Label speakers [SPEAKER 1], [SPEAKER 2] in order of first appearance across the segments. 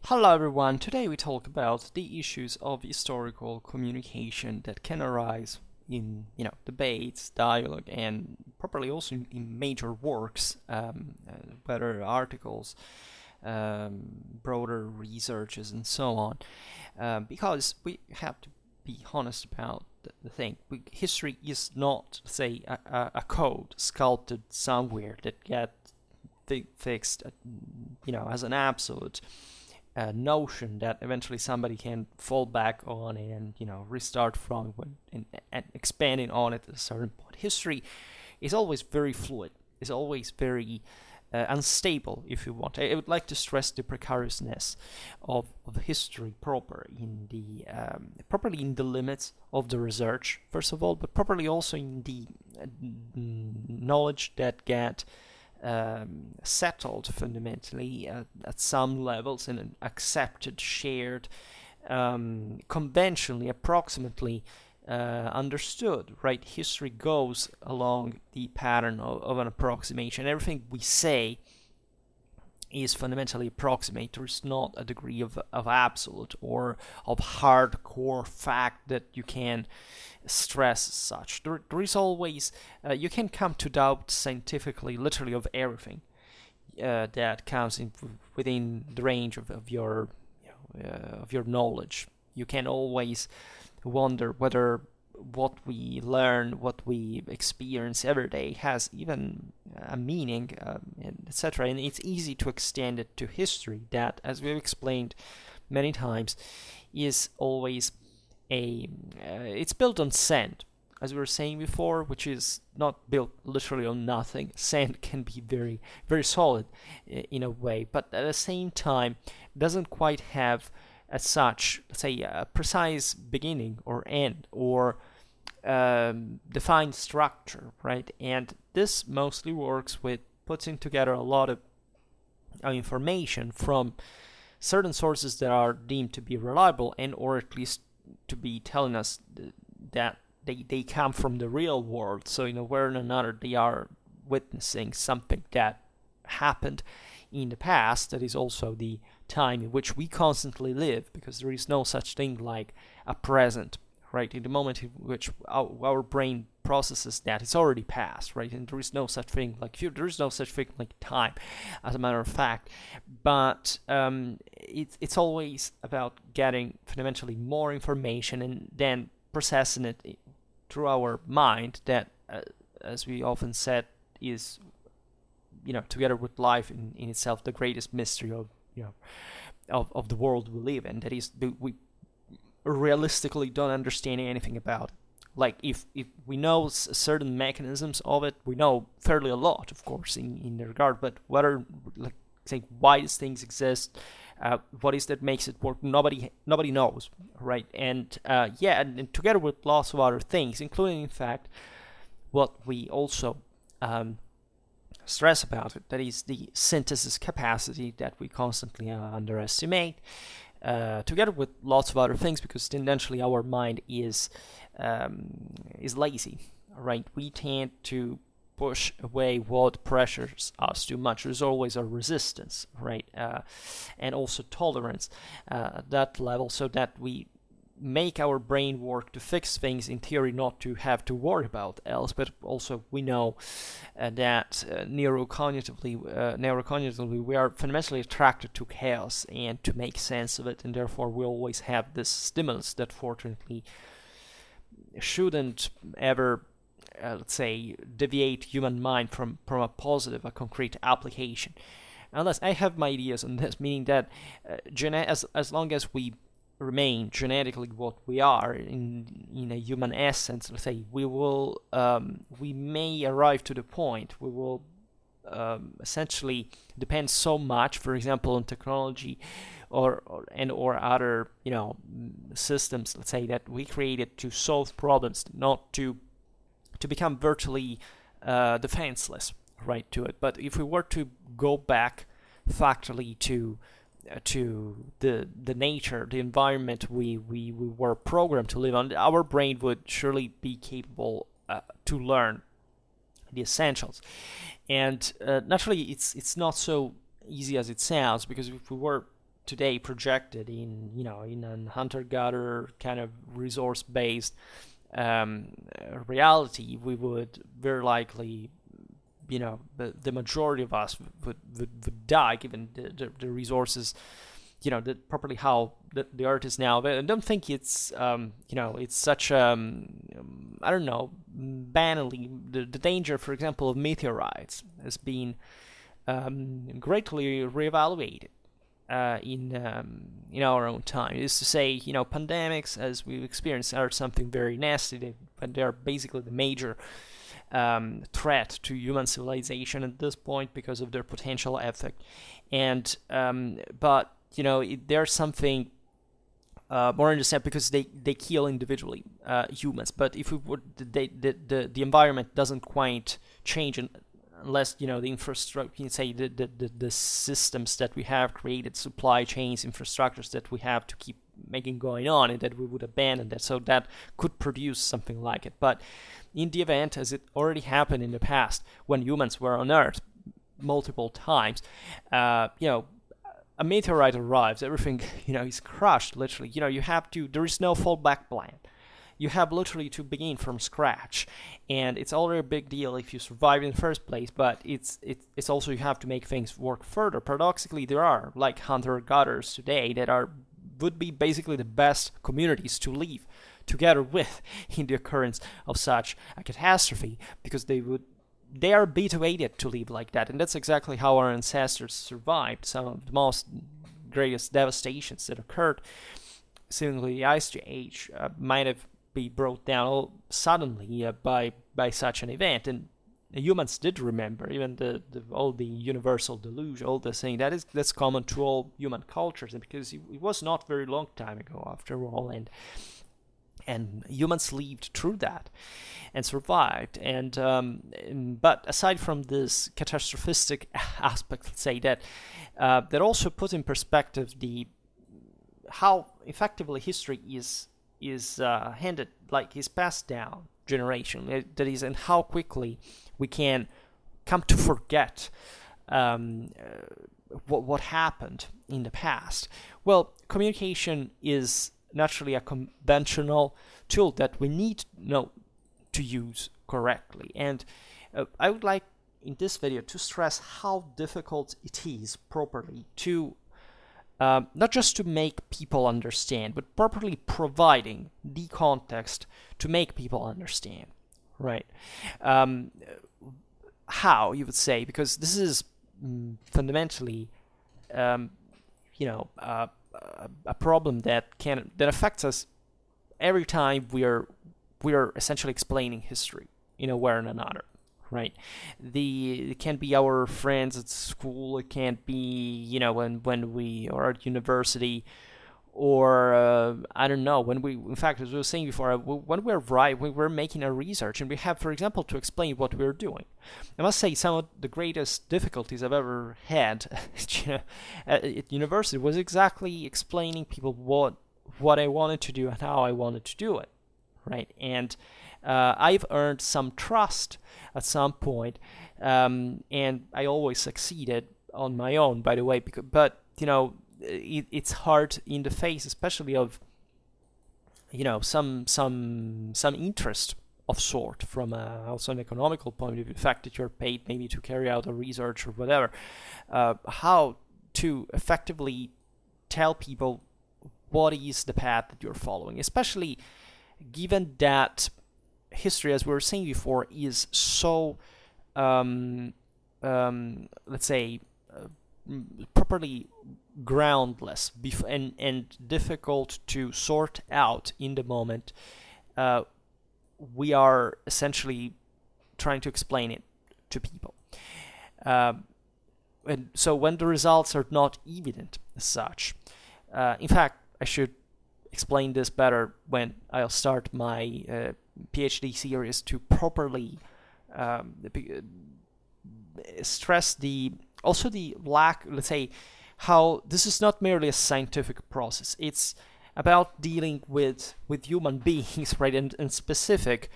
[SPEAKER 1] Hello everyone, today we talk about the issues of historical communication that can arise in debates, dialogue, and probably also in major works, whether articles, broader researches, and so on. Because we have to be honest about the thing. History is not, say, a code sculpted somewhere that gets fixed, as an absolute notion that eventually somebody can fall back on and restart from and expanding on it at a certain point. History is always very fluid. It's always very unstable, if you want. I would like to stress the precariousness of history properly in the limits of the research, first of all, but properly also in the knowledge that get settled fundamentally at some levels in an accepted, shared, conventionally, approximately understood, right? History goes along the pattern of an approximation. Everything we say is fundamentally approximate. There is not a degree of absolute or of hardcore fact that you can stress as such. There is always, you can come to doubt scientifically, literally, of everything that comes within the range of your knowledge. You can always wonder whether what we learn, what we experience every day has even a meaning, etc. And it's easy to extend it to history that, as we've explained many times, is always it's built on sand, as we were saying before, which is not built literally on nothing. Sand can be very, very solid in a way, but at the same time doesn't quite have as such, let's say, a precise beginning or end or defined structure, right? And this mostly works with putting together a lot of information from certain sources that are deemed to be reliable, and or at least to be telling us that they come from the real world. So in a way or another, they are witnessing something that happened in the past. That is also the time in which we constantly live, because there is no such thing like a present, right? In the moment in which our brain processes that, it's already past, right? And there is no such thing like future. There is no such thing like time, as a matter of fact. But it's always about getting fundamentally more information and then processing it through our mind. That, as we often said, is together with life in itself, the greatest mystery of the world we live in. That is, we realistically don't understand anything about it. Like, if we know certain mechanisms of it, we know fairly a lot, of course, in the regard. But whether, like, say, why these things exist, what is that makes it work, nobody knows, right? And and together with lots of other things, including, in fact, what we also stress about it, that is the synthesis capacity that we constantly underestimate, together with lots of other things, because tendentially our mind is lazy, right? We tend to push away what pressures us too much. There's always a resistance, right? And also tolerance at that level, so that we make our brain work to fix things, in theory, not to have to worry about else. But also we know that neurocognitively we are fundamentally attracted to chaos and to make sense of it, and therefore we always have this stimulus that fortunately shouldn't ever let's say, deviate human mind from a positive, a concrete application. Unless I have my ideas on this, meaning that as long as we remain genetically what we are in a human essence, let's say, we may arrive to the point we will essentially depend so much, for example, on technology or other systems, let's say, that we created to solve problems, not to become virtually defenseless, right, to it. But if we were to go back factually to the nature, the environment we were programmed to live on, our brain would surely be capable to learn the essentials. And naturally, it's not so easy as it sounds, because if we were today projected in in an hunter-gatherer kind of resource-based reality, we would very likely, the majority of us would die given the resources, properly how the earth is now. But I don't think it's it's such I don't know, banally the danger, for example, of meteorites has been greatly reevaluated in our own time. It is to say, pandemics, as we've experienced, are something very nasty, but they are basically the major threat to human civilization at this point because of their potential effect. And but there's something more understand, because they kill individually humans. But if we would, the environment doesn't quite change unless the infrastructure, you can say the systems that we have created, supply chains, infrastructures that we have to keep making going on, and that we would abandon that. So that could produce something like it. But in the event, as it already happened in the past when humans were on Earth multiple times, a meteorite arrives, everything is crushed literally. You have to. There is no fallback plan. You have literally to begin from scratch, and it's already a big deal if you survive in the first place. But it's also, you have to make things work further. Paradoxically, there are like hunter-gatherers today that would be basically the best communities to live together with in the occurrence of such a catastrophe, because they are habituated to live like that, and that's exactly how our ancestors survived some of the most greatest devastations that occurred. Seemingly, the Ice Age might have been brought down suddenly by such an event, and the humans did remember even all the universal deluge, all the thing that's common to all human cultures, and because it was not very long time ago after all, and humans lived through that and survived. And but aside from this catastrophistic aspect, let's say that also put in perspective how effectively history is handed, like is passed down generation. That is, and how quickly we can come to forget what happened in the past. Well, communication is naturally a conventional tool that we need to use correctly. And I would like in this video to stress how difficult it is properly to not just to make people understand, but properly providing the context to make people understand, right? How, you would say, because this is fundamentally a problem that affects us every time we are essentially explaining history in a way or another, right? It can be our friends at school, it can't be when we are at university, or I don't know, when we, in fact, as I was saying before, when we're making a research and we have, for example, to explain what we're doing. I must say some of the greatest difficulties I've ever had at university was exactly explaining people what I wanted to do and how I wanted to do it, right? And I've earned some trust at some point, and I always succeeded on my own, by the way, but it's hard in the face, especially of some interest of sort from also an economical point of view, the fact that you're paid maybe to carry out a research or whatever, how to effectively tell people what is the path that you're following, especially given that history, as we were saying before, is so let's say properly groundless and difficult to sort out in the moment. We are essentially trying to explain it to people, and so when the results are not evident as such, in fact, I should explain this better when I'll start my PhD series to properly stress the lack, let's say, how this is not merely a scientific process. It's about dealing with human beings, right, and specific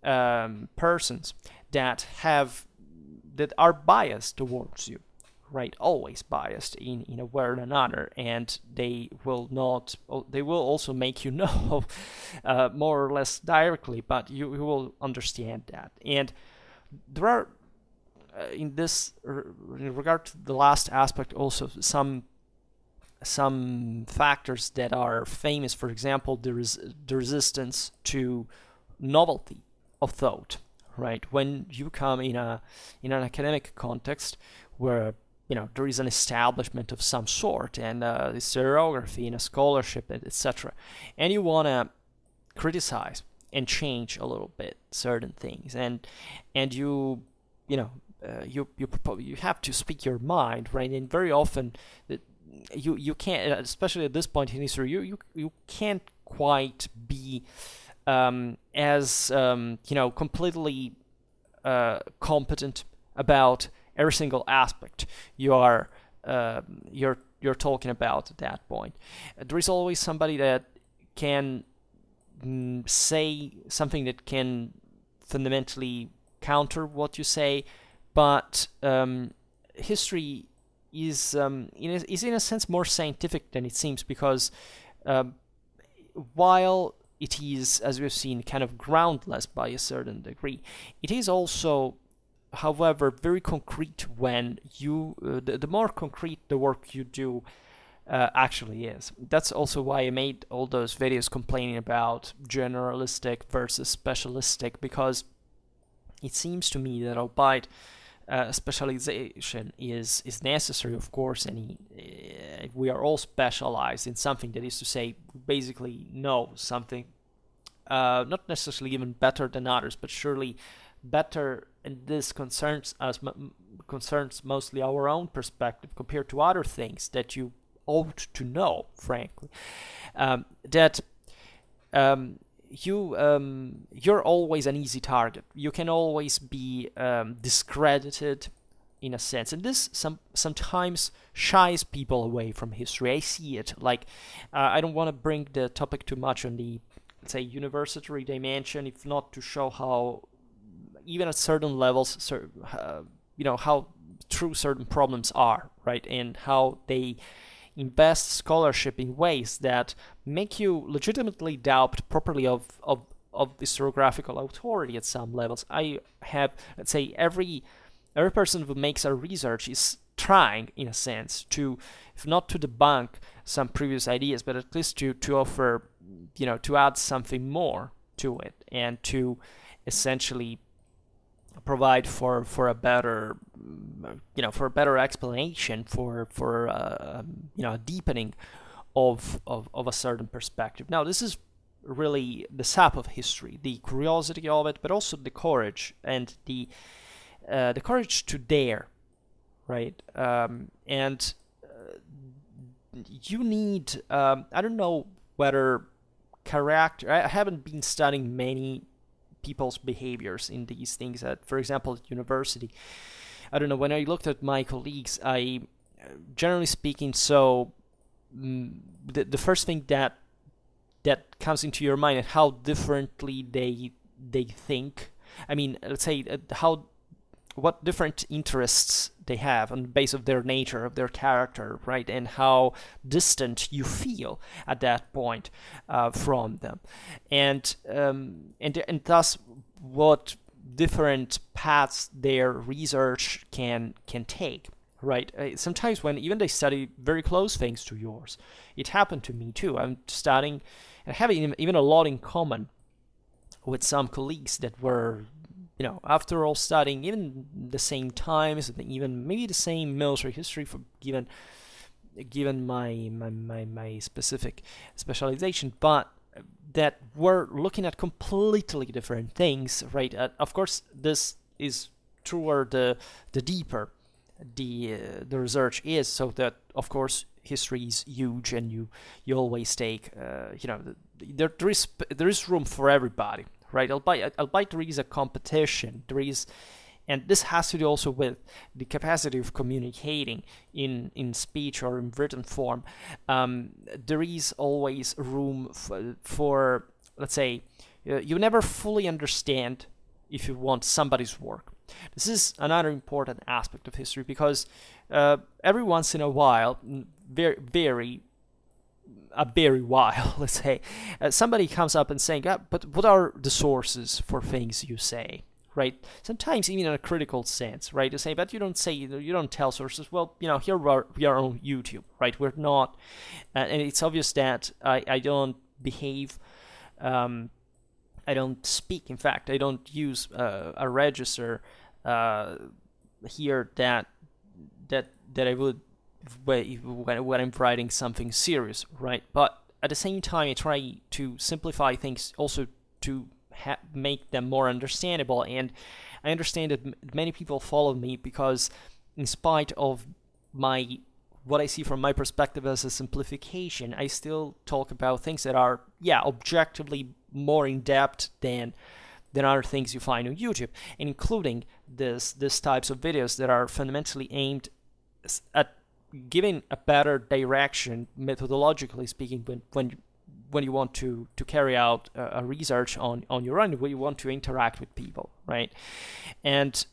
[SPEAKER 1] persons that are biased towards you, right? Always biased in a way or another, and they will not. They will also make you know more or less directly, but you will understand that. And there are in this in regard to the last aspect also some factors that are famous. For example, there is the resistance to novelty of thought, right? When you come in an academic context where there is an establishment of some sort and a historiography and a scholarship, etc., and you want to criticize and change a little bit certain things, and you you have to speak your mind, right? And very often you can't, especially at this point in history, you can't quite be as completely competent about every single aspect you're talking about at that point. There is always somebody that can say something that can fundamentally counter what you say, but history is in a sense more scientific than it seems, because while it is, as we've seen, kind of groundless by a certain degree, it is also, however, very concrete when you the more concrete the work you do actually is. That's also why I made all those videos complaining about generalistic versus specialistic, because it seems to me that albeit specialization is necessary, of course, and we are all specialized in something. That is to say, we basically know something, not necessarily even better than others, but surely better. And this concerns us, concerns mostly our own perspective compared to other things that you ought to know, frankly. That you're always an easy target. You can always be discredited in a sense, and this sometimes shies people away from history. I see it. Like I don't want to bring the topic too much on the, let's say, university dimension, if not to show how even at certain levels, how true certain problems are, right, and how they invest scholarship in ways that make you legitimately doubt properly of historiographical authority at some levels. I have, let's say, every person who makes a research is trying, in a sense, to, if not to debunk some previous ideas, but at least to offer, to add something more to it, and to essentially provide for a better explanation, for a deepening of a certain perspective. Now, this is really the sap of history, the curiosity of it, but also the courage, and the courage to dare, right? And you need, I don't know whether character. I haven't been studying many people's behaviors in these things. For example, at university, I don't know, when I looked at my colleagues, I generally speaking, so the first thing that comes into your mind is how differently they think. I mean, let's say what different interests they have on the base of their nature, of their character, right? And how distant you feel at that point from them, and thus what different paths their research can take, right? Sometimes when even they study very close things to yours, it happened to me too. I'm studying and having even a lot in common with some colleagues that were, after all, studying even the same times, even maybe the same military history, for given my specific specialization, but that were looking at completely different things, right? Of course, this is truer the deeper the research is, so that, of course, history is huge, and you always take, there is room for everybody, right? Albeit there is a competition, and this has to do also with the capacity of communicating in speech or in written form. There is always room for, let's say, you never fully understand if you want, somebody's work. This is another important aspect of history, because every once in a while, very while, let's say, somebody comes up and saying, but what are the sources for things you say? Right? Sometimes even in a critical sense, right? You say, but you don't tell sources. Well, here we are on YouTube, right? We're not, and it's obvious that I don't behave, I don't speak. In fact, I don't use a register here that I would when I'm writing something serious, right? But at the same time, I try to simplify things also to make them more understandable. And I understand that many people follow me because, in spite of what I see from my perspective as a simplification, I still talk about things that are, objectively more in depth than other things you find on YouTube, including this types of videos that are fundamentally aimed at giving a better direction, methodologically speaking, when you want to carry out a research on your own, when you want to interact with people, right? And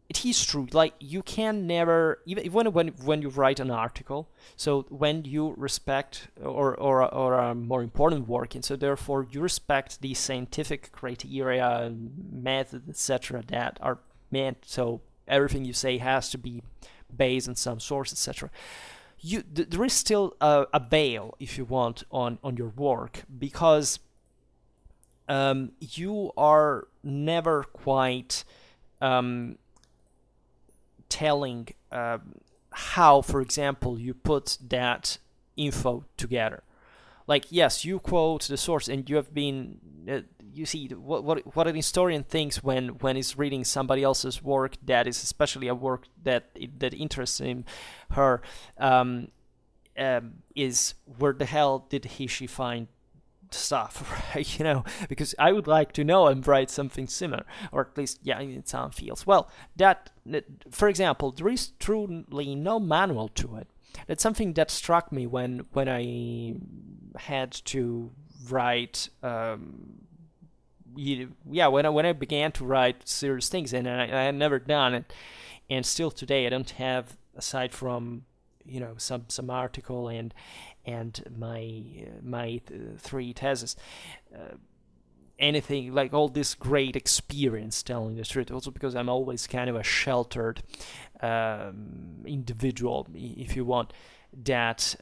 [SPEAKER 1] it is true. Like, you can never, even when you write an article, so when you respect or a more important work, and so therefore you respect the scientific criteria, methods, etc., that are meant, so everything you say has to be based on some source, etc. There is still a veil, if you want, on your work, because you are never quite telling how, for example, you put that info together. Like, yes, you quote the source, and you have been, you see, what an historian thinks when he's reading somebody else's work that is especially a work that interests him, her, is where the hell did she find stuff, right? Because I would like to know and write something similar, or at least, in some fields. Well, that, for example, there is truly no manual to it. That's something that struck me when I had to write, when I began to write serious things, and I had never done it, and still today I don't have, aside from some article and my 3 theses, anything like all this great experience telling the truth. Also because I'm always kind of a sheltered individual, if you want, that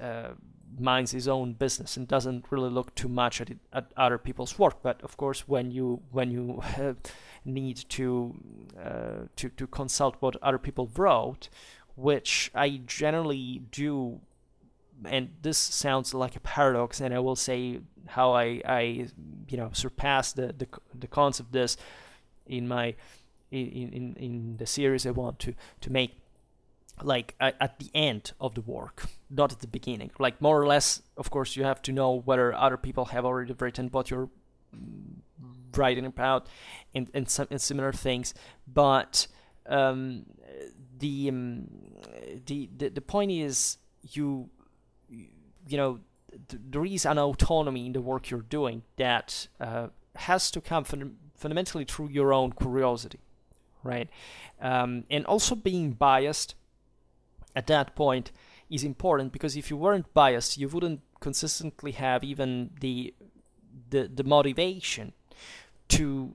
[SPEAKER 1] minds his own business and doesn't really look too much at other people's work. But of course, when you need to consult what other people wrote, which I generally do, and this sounds like a paradox, and I will say how I surpass the concept of this in my in the series I want to make, like at the end of the work, not at the beginning. Like, more or less, of course, you have to know whether other people have already written what you're writing about and similar things, but the point is, there is an autonomy in the work you're doing that has to come fundamentally through your own curiosity, right? And also being biased at that point is important, because if you weren't biased, you wouldn't consistently have even the motivation to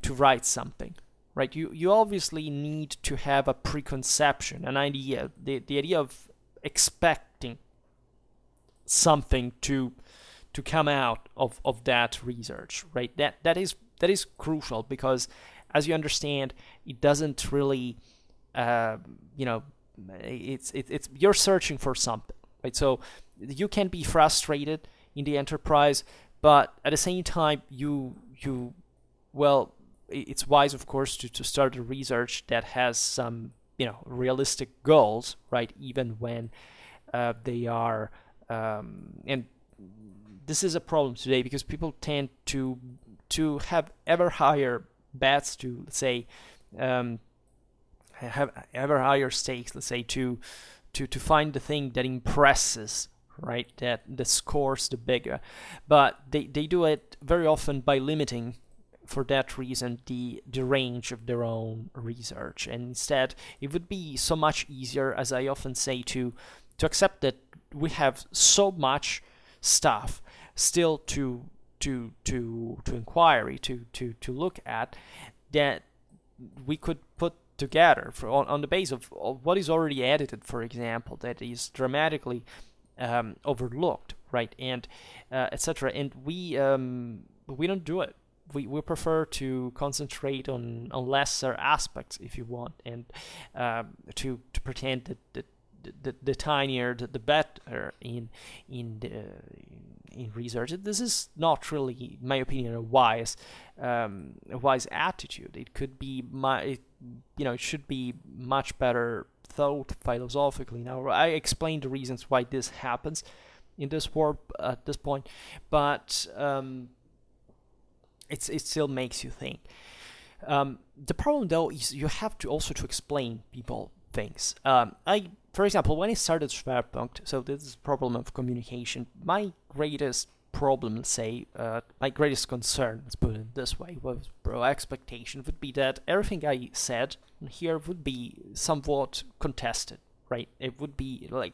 [SPEAKER 1] write something, right? You obviously need to have a preconception, an idea, the idea of expecting something to come out of that research, right? That is crucial, because, as you understand, it doesn't really, it's you're searching for something, right? So you can be frustrated in the enterprise, but at the same time, it's wise, of course, to start a research that has some, realistic goals, right? Even when they are, and this is a problem today, because people tend to have ever higher bets, to, let's say, have ever higher stakes, let's say, to find the thing that impresses, right? That the scores, the bigger. But they do it very often by limiting, for that reason, the range of their own research. And instead, it would be so much easier, as I often say, to accept that we have so much stuff still to inquiry, to look at, that we could put together on the base of what is already edited, for example, that is dramatically overlooked, right? And etc. And we don't do it. We prefer to concentrate on lesser aspects, if you want, and to pretend that the tinier the better in research. This is not really, in my opinion, a wise attitude. It could be it should be much better thought philosophically. Now, I explained the reasons why this happens in this world at this point, but it still makes you think. The problem, though, is you have to also to explain people things. For example, when I started Schwerpunkt, so this is a problem of communication, my greatest problem, let's say, my greatest concern, let's put it this way, was expectation would be that everything I said here would be somewhat contested, right? It would be like,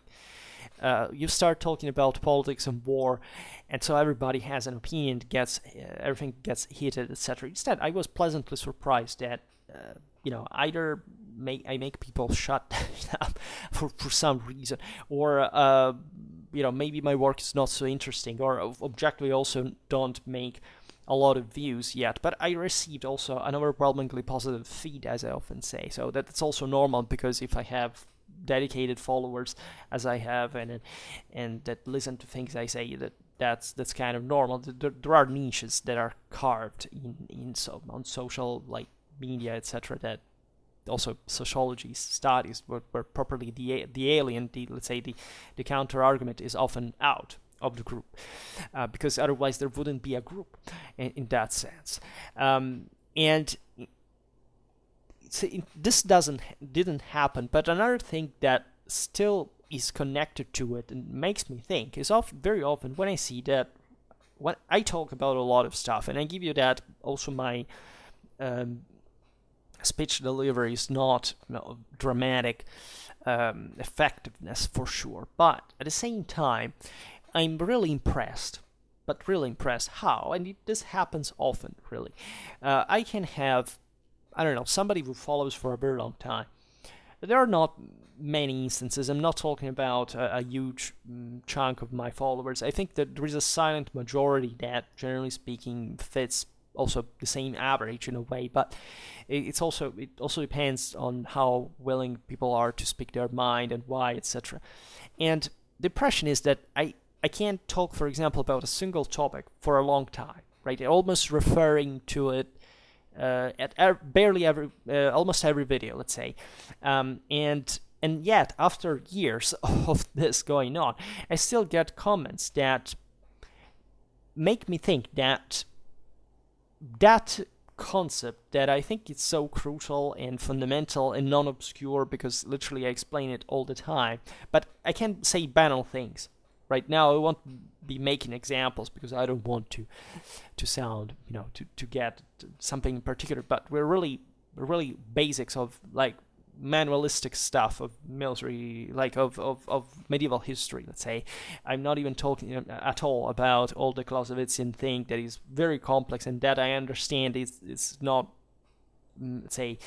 [SPEAKER 1] you start talking about politics and war, and so everybody has an opinion, everything gets heated, etc. Instead, I was pleasantly surprised that either I make people shut up for some reason, or maybe my work is not so interesting, or objectively also don't make a lot of views yet. But I received also an overwhelmingly positive feed, as I often say. So that's also normal, because if I have dedicated followers, as I have, and that listen to things I say, that's kind of normal. There are niches that are carved on social, like media, etc., that also sociology studies where properly the alien, let's say the counter argument is often out of the group, because otherwise there wouldn't be a group in that sense. And this didn't happen. But another thing that still is connected to it and makes me think is very often when I see that, when I talk about a lot of stuff, and I give you that also my speech delivery is not dramatic effectiveness for sure, but at the same time I'm really impressed. But really impressed how, and this happens often, really. I can have, I don't know, somebody who follows for a very long time. There are not many instances. I'm not talking about a huge chunk of my followers. I think that there is a silent majority that, generally speaking, fits also the same average in a way, but it also depends on how willing people are to speak their mind and why, etc. And the impression is that I can't talk, for example, about a single topic for a long time, right? Almost referring to it almost every video, let's say, and yet after years of this going on, I still get comments that make me think that concept that I think is so crucial and fundamental and non-obscure, because literally I explain it all the time, but I can say banal things. Right now I won't be making examples because I don't want to sound, to get something in particular, but we're really basics of like manualistic stuff of military, like of medieval history, let's say. I'm not even talking at all about all the Clausewitzian thing that is very complex and that I understand is not, let's say,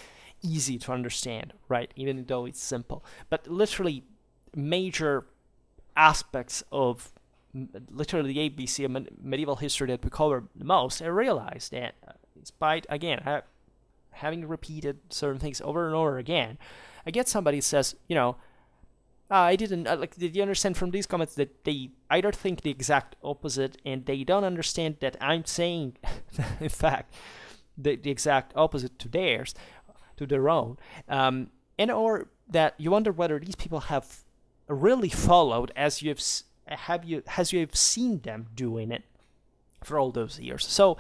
[SPEAKER 1] easy to understand, right? Even though it's simple. But literally major aspects of literally the ABC of medieval history that we cover the most, I realized that despite, again, having repeated certain things over and over again, I get somebody who says, I didn't, did you understand from these comments that they either think the exact opposite and they don't understand that I'm saying, in fact, the exact opposite to theirs, to their own, and or that you wonder whether these people have really followed as you have seen them doing it for all those years. So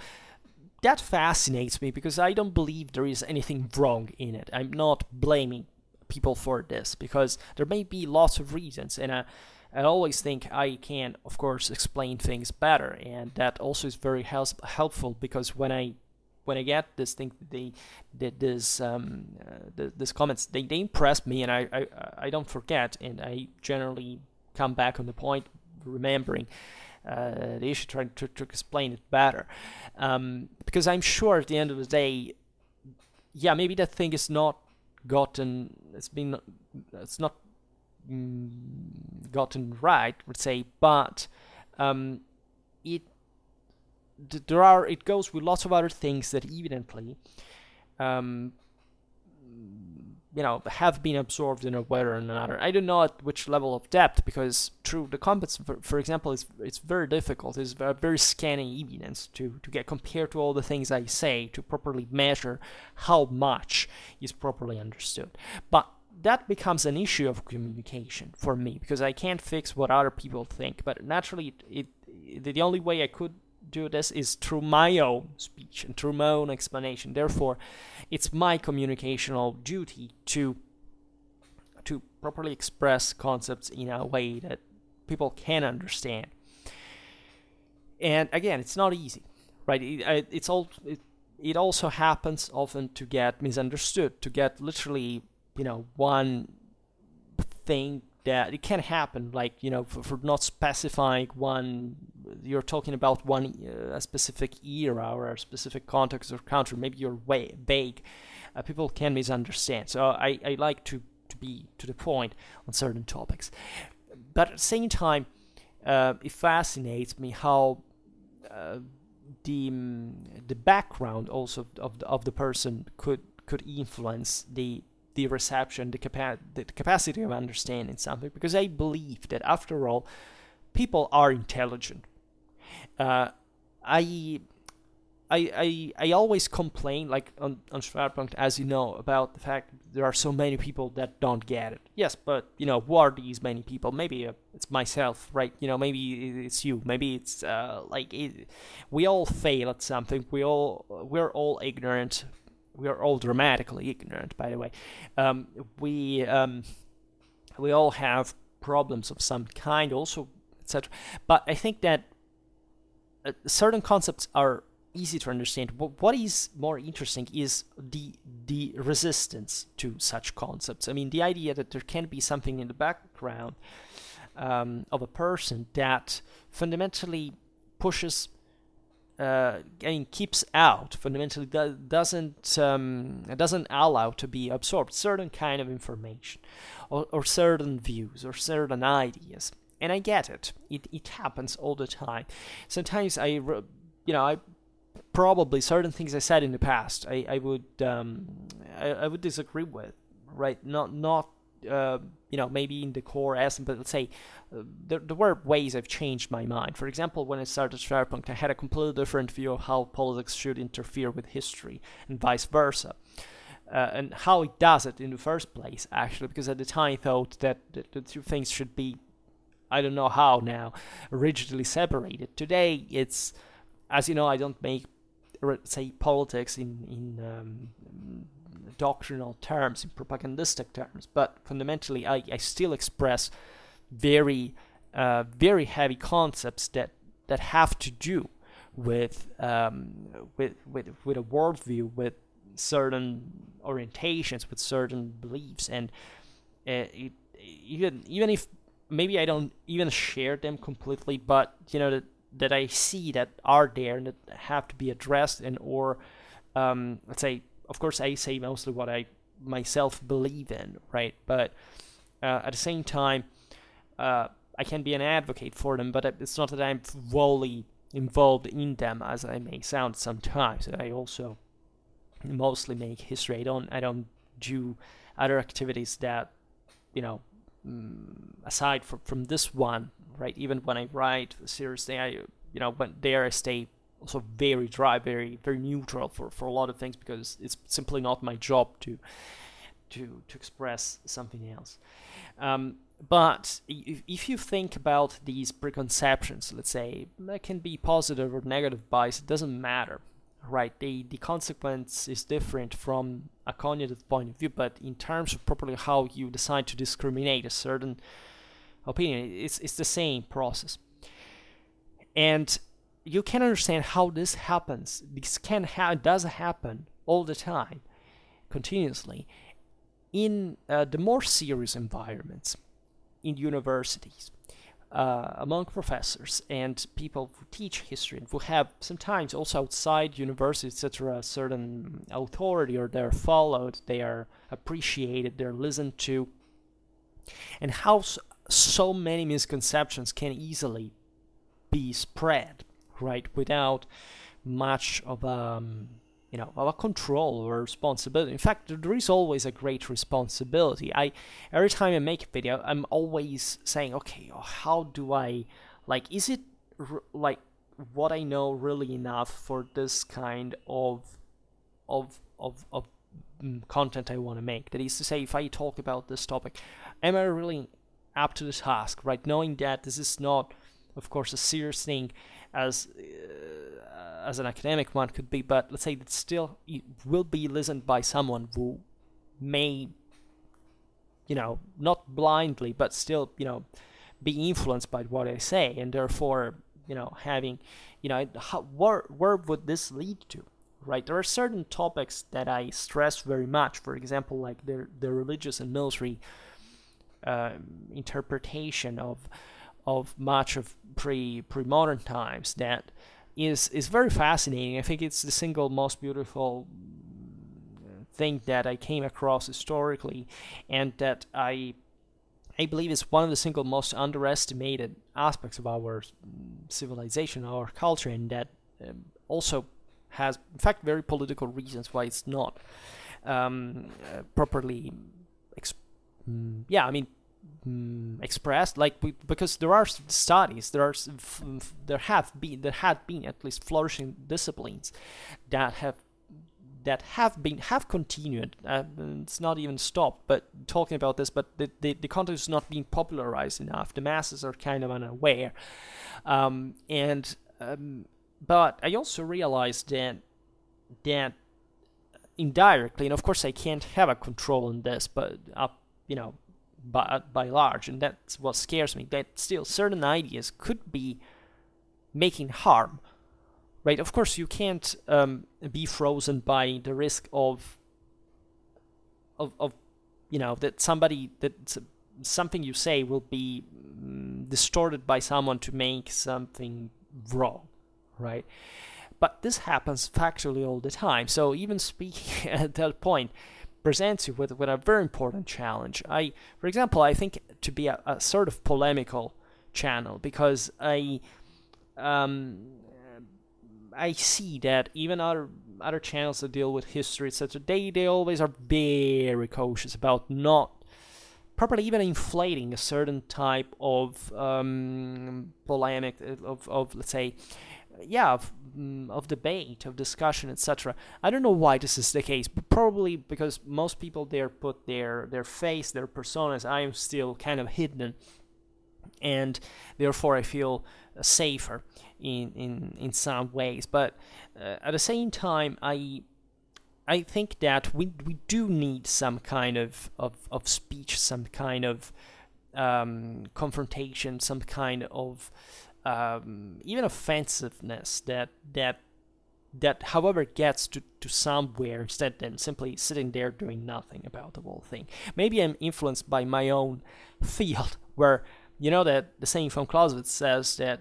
[SPEAKER 1] that fascinates me because I don't believe there is anything wrong in it. I'm not blaming people for this because there may be lots of reasons, and I always think I can, of course, explain things better, and that also is very helpful, because when I get this thing, this comments, they impress me, and I don't forget, and I generally come back on the point, remembering the issue, trying to explain it better, because I'm sure at the end of the day, yeah, maybe that thing is not gotten, it's not gotten right, let's say, but it it goes with lots of other things that evidently have been absorbed in a way or another. I don't know at which level of depth, because through the comments, for example, it's very difficult. It's very scanning evidence to get compared to all the things I say, to properly measure how much is properly understood. But that becomes an issue of communication for me, because I can't fix what other people think. But naturally, the only way I could do this is through my own speech and through my own explanation. Therefore, it's my communicational duty to properly express concepts in a way that people can understand. And again, it's not easy, right? It also happens often to get misunderstood, to get literally, one thing that it can happen, like, for not specifying one, you're talking about one a specific era or a specific context or country, maybe you're way vague, people can misunderstand. So I like to be to the point on certain topics, but at the same time, it fascinates me how the background also of the person could influence the reception, the capacity of understanding something, because I believe that after all, people are intelligent. I always complain, like on Schwerpunkt, as you know, about the fact that there are so many people that don't get it. Yes, but who are these many people? Maybe it's myself, right? Maybe it's you. Maybe it's we all fail at something. We're all ignorant. We are all dramatically ignorant, by the way. We all have problems of some kind, also, etc. But I think that certain concepts are easy to understand. What is more interesting is the resistance to such concepts. I mean, the idea that there can be something in the background of a person that fundamentally pushes, keeps out, fundamentally doesn't allow to be absorbed certain kind of information, or certain views, or certain ideas. And I get it. It happens all the time. Sometimes I probably certain things I said in the past, I would disagree with, right? Not maybe in the core essence, but let's say there were ways I've changed my mind. For example, when I started Schwerpunkt, I had a completely different view of how politics should interfere with history, and vice versa, and how it does it in the first place, actually, because at the time I thought that the two things should be, I don't know how now, rigidly separated. Today, it's, as you know, I don't make, say, politics in doctrinal terms, in propagandistic terms, but fundamentally I still express very heavy concepts that have to do with a worldview, with certain orientations, with certain beliefs, and even if maybe I don't even share them completely, but that I see that are there and that have to be addressed, and or let's say, of course, I say mostly what I myself believe in, right? But at the same time, I can be an advocate for them, but it's not that I'm fully involved in them, as I may sound sometimes. I also mostly make history. I don't do other activities that, aside from this one, right? Even when I write seriously, when there I stay also very dry, very very neutral for a lot of things, because it's simply not my job to express something else. But if you think about these preconceptions, let's say, that can be positive or negative bias, it doesn't matter, right? The consequence is different from a cognitive point of view, but in terms of properly how you decide to discriminate a certain opinion. It's the same process. And you can understand how this happens. It does happen all the time, continuously, in the more serious environments, in universities, among professors and people who teach history and who have sometimes also outside universities, etc., a certain authority, or they're followed, they are appreciated, they're listened to, and how so many misconceptions can easily be spread, right, without much of a control or responsibility. In fact, there is always a great responsibility. Every time I make a video, I'm always saying, okay, how do I, is it what I know really enough for this kind of content I want to make? That is to say, if I talk about this topic, am I really up to the task, right? Knowing that this is not, of course, a serious thing as an academic one could be, but let's say that still it will be listened by someone who may, not blindly, but still, be influenced by what I say, and therefore, having, where would this lead to, right? There are certain topics that I stress very much, for example, like the religious and military interpretation of much of pre-modern times, that is very fascinating. I think it's the single most beautiful thing that I came across historically, and that I believe is one of the single most underestimated aspects of our civilization, our culture, and that also has, in fact, very political reasons why it's not properly expressed, because there are studies, there had been at least flourishing disciplines that have continued. It's not even stopped. But talking about this, but the content is not being popularized enough. The masses are kind of unaware, but I also realized that indirectly, and of course I can't have a control on this, but by large, and that's what scares me, that still certain ideas could be making harm, right? Of course, you can't be frozen by the risk of that something you say will be distorted by someone to make something wrong, right? But this happens factually all the time. So even speaking at that point presents you with a very important challenge. For example, I think to be a sort of polemical channel, because I see that even other channels that deal with history, etc., they always are very cautious about not properly even inflating a certain type of polemic, of let's say, of debate, of discussion, etc. I don't know why this is the case, but probably because most people there put their face, their personas. I am still kind of hidden, and therefore I feel safer in some ways. But at the same time, I think that we do need some kind of speech, some kind of confrontation, some kind of even offensiveness that however gets to somewhere, instead than simply sitting there doing nothing about the whole thing. Maybe I'm influenced by my own field, where that the saying from Clausewitz says that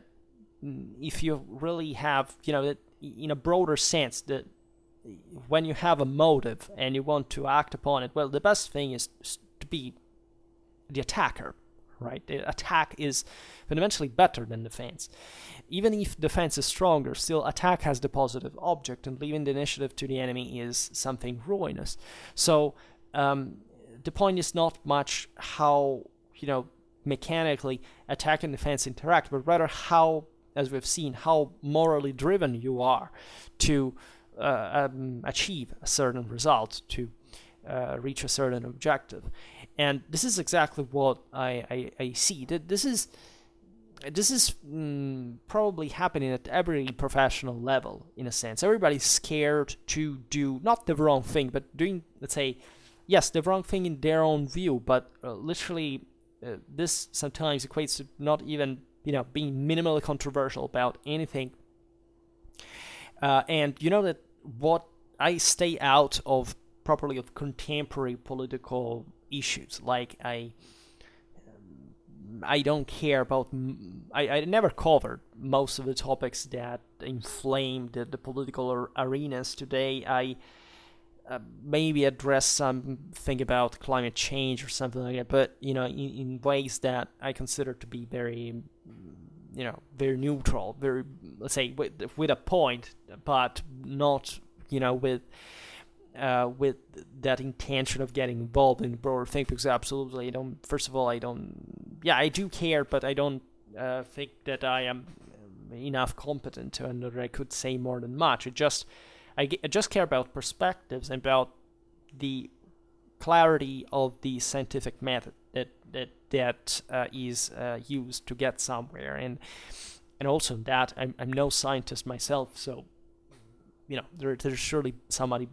[SPEAKER 1] if you really have, that in a broader sense, that when you have a motive and you want to act upon it, well, the best thing is to be the attacker, right? The attack is fundamentally better than defense. Even if defense is stronger, still attack has the positive object, and leaving the initiative to the enemy is something ruinous. So the point is not much how, mechanically attack and defense interact, but rather how, as we've seen, how morally driven you are to achieve a certain result, to reach a certain objective. And this is exactly what I see. That this is probably happening at every professional level, in a sense. Everybody's scared to do not the wrong thing, but doing, let's say, yes, the wrong thing in their own view, but literally this sometimes equates to not even being minimally controversial about anything. And that what I stay out of properly of contemporary political issues. Like I don't care about. I never covered most of the topics that inflame the political arenas today. I maybe address something about climate change or something like that, but in ways that I consider to be very very neutral, very, let's say, with a point, but not with that intention of getting involved in the broader thing. Because absolutely, I do care, but I don't think that I am enough competent to, and that I could say more than much. I just care about perspectives and about the clarity of the scientific method that is used to get somewhere, and also that I'm no scientist myself, so there's surely somebody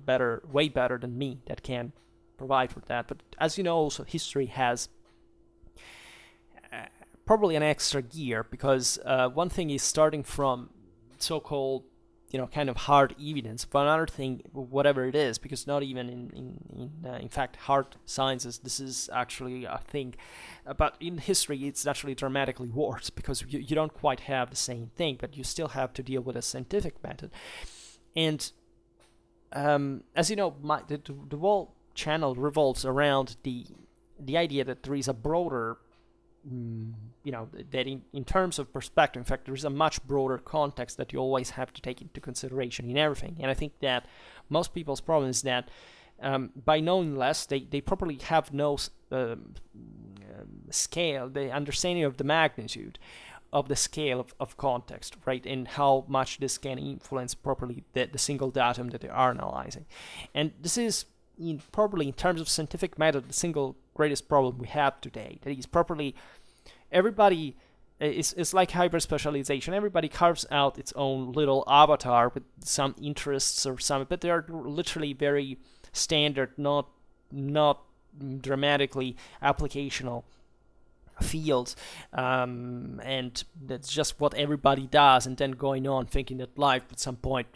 [SPEAKER 1] way better than me that can provide for that. But as you know, also history has probably an extra gear, because one thing is starting from so-called kind of hard evidence, but another thing, whatever it is, because not even in fact hard sciences this is actually a thing, but in history it's actually dramatically worse, because you don't quite have the same thing, but you still have to deal with a scientific method. And as you know, the whole channel revolves around the idea that there is a broader that in terms of perspective, in fact, there is a much broader context that you always have to take into consideration in everything. And I think that most people's problem is that by knowing less, they probably have no scale, the understanding of the magnitude of the scale of context, right, and how much this can influence properly the single datum that they are analyzing. And this is probably in terms of scientific method the single greatest problem we have today. That is, properly everybody is like hyper specialization. Everybody carves out its own little avatar with some interests or some, but they are literally very standard, not dramatically applicational fields, and that's just what everybody does, and then going on thinking that life at some point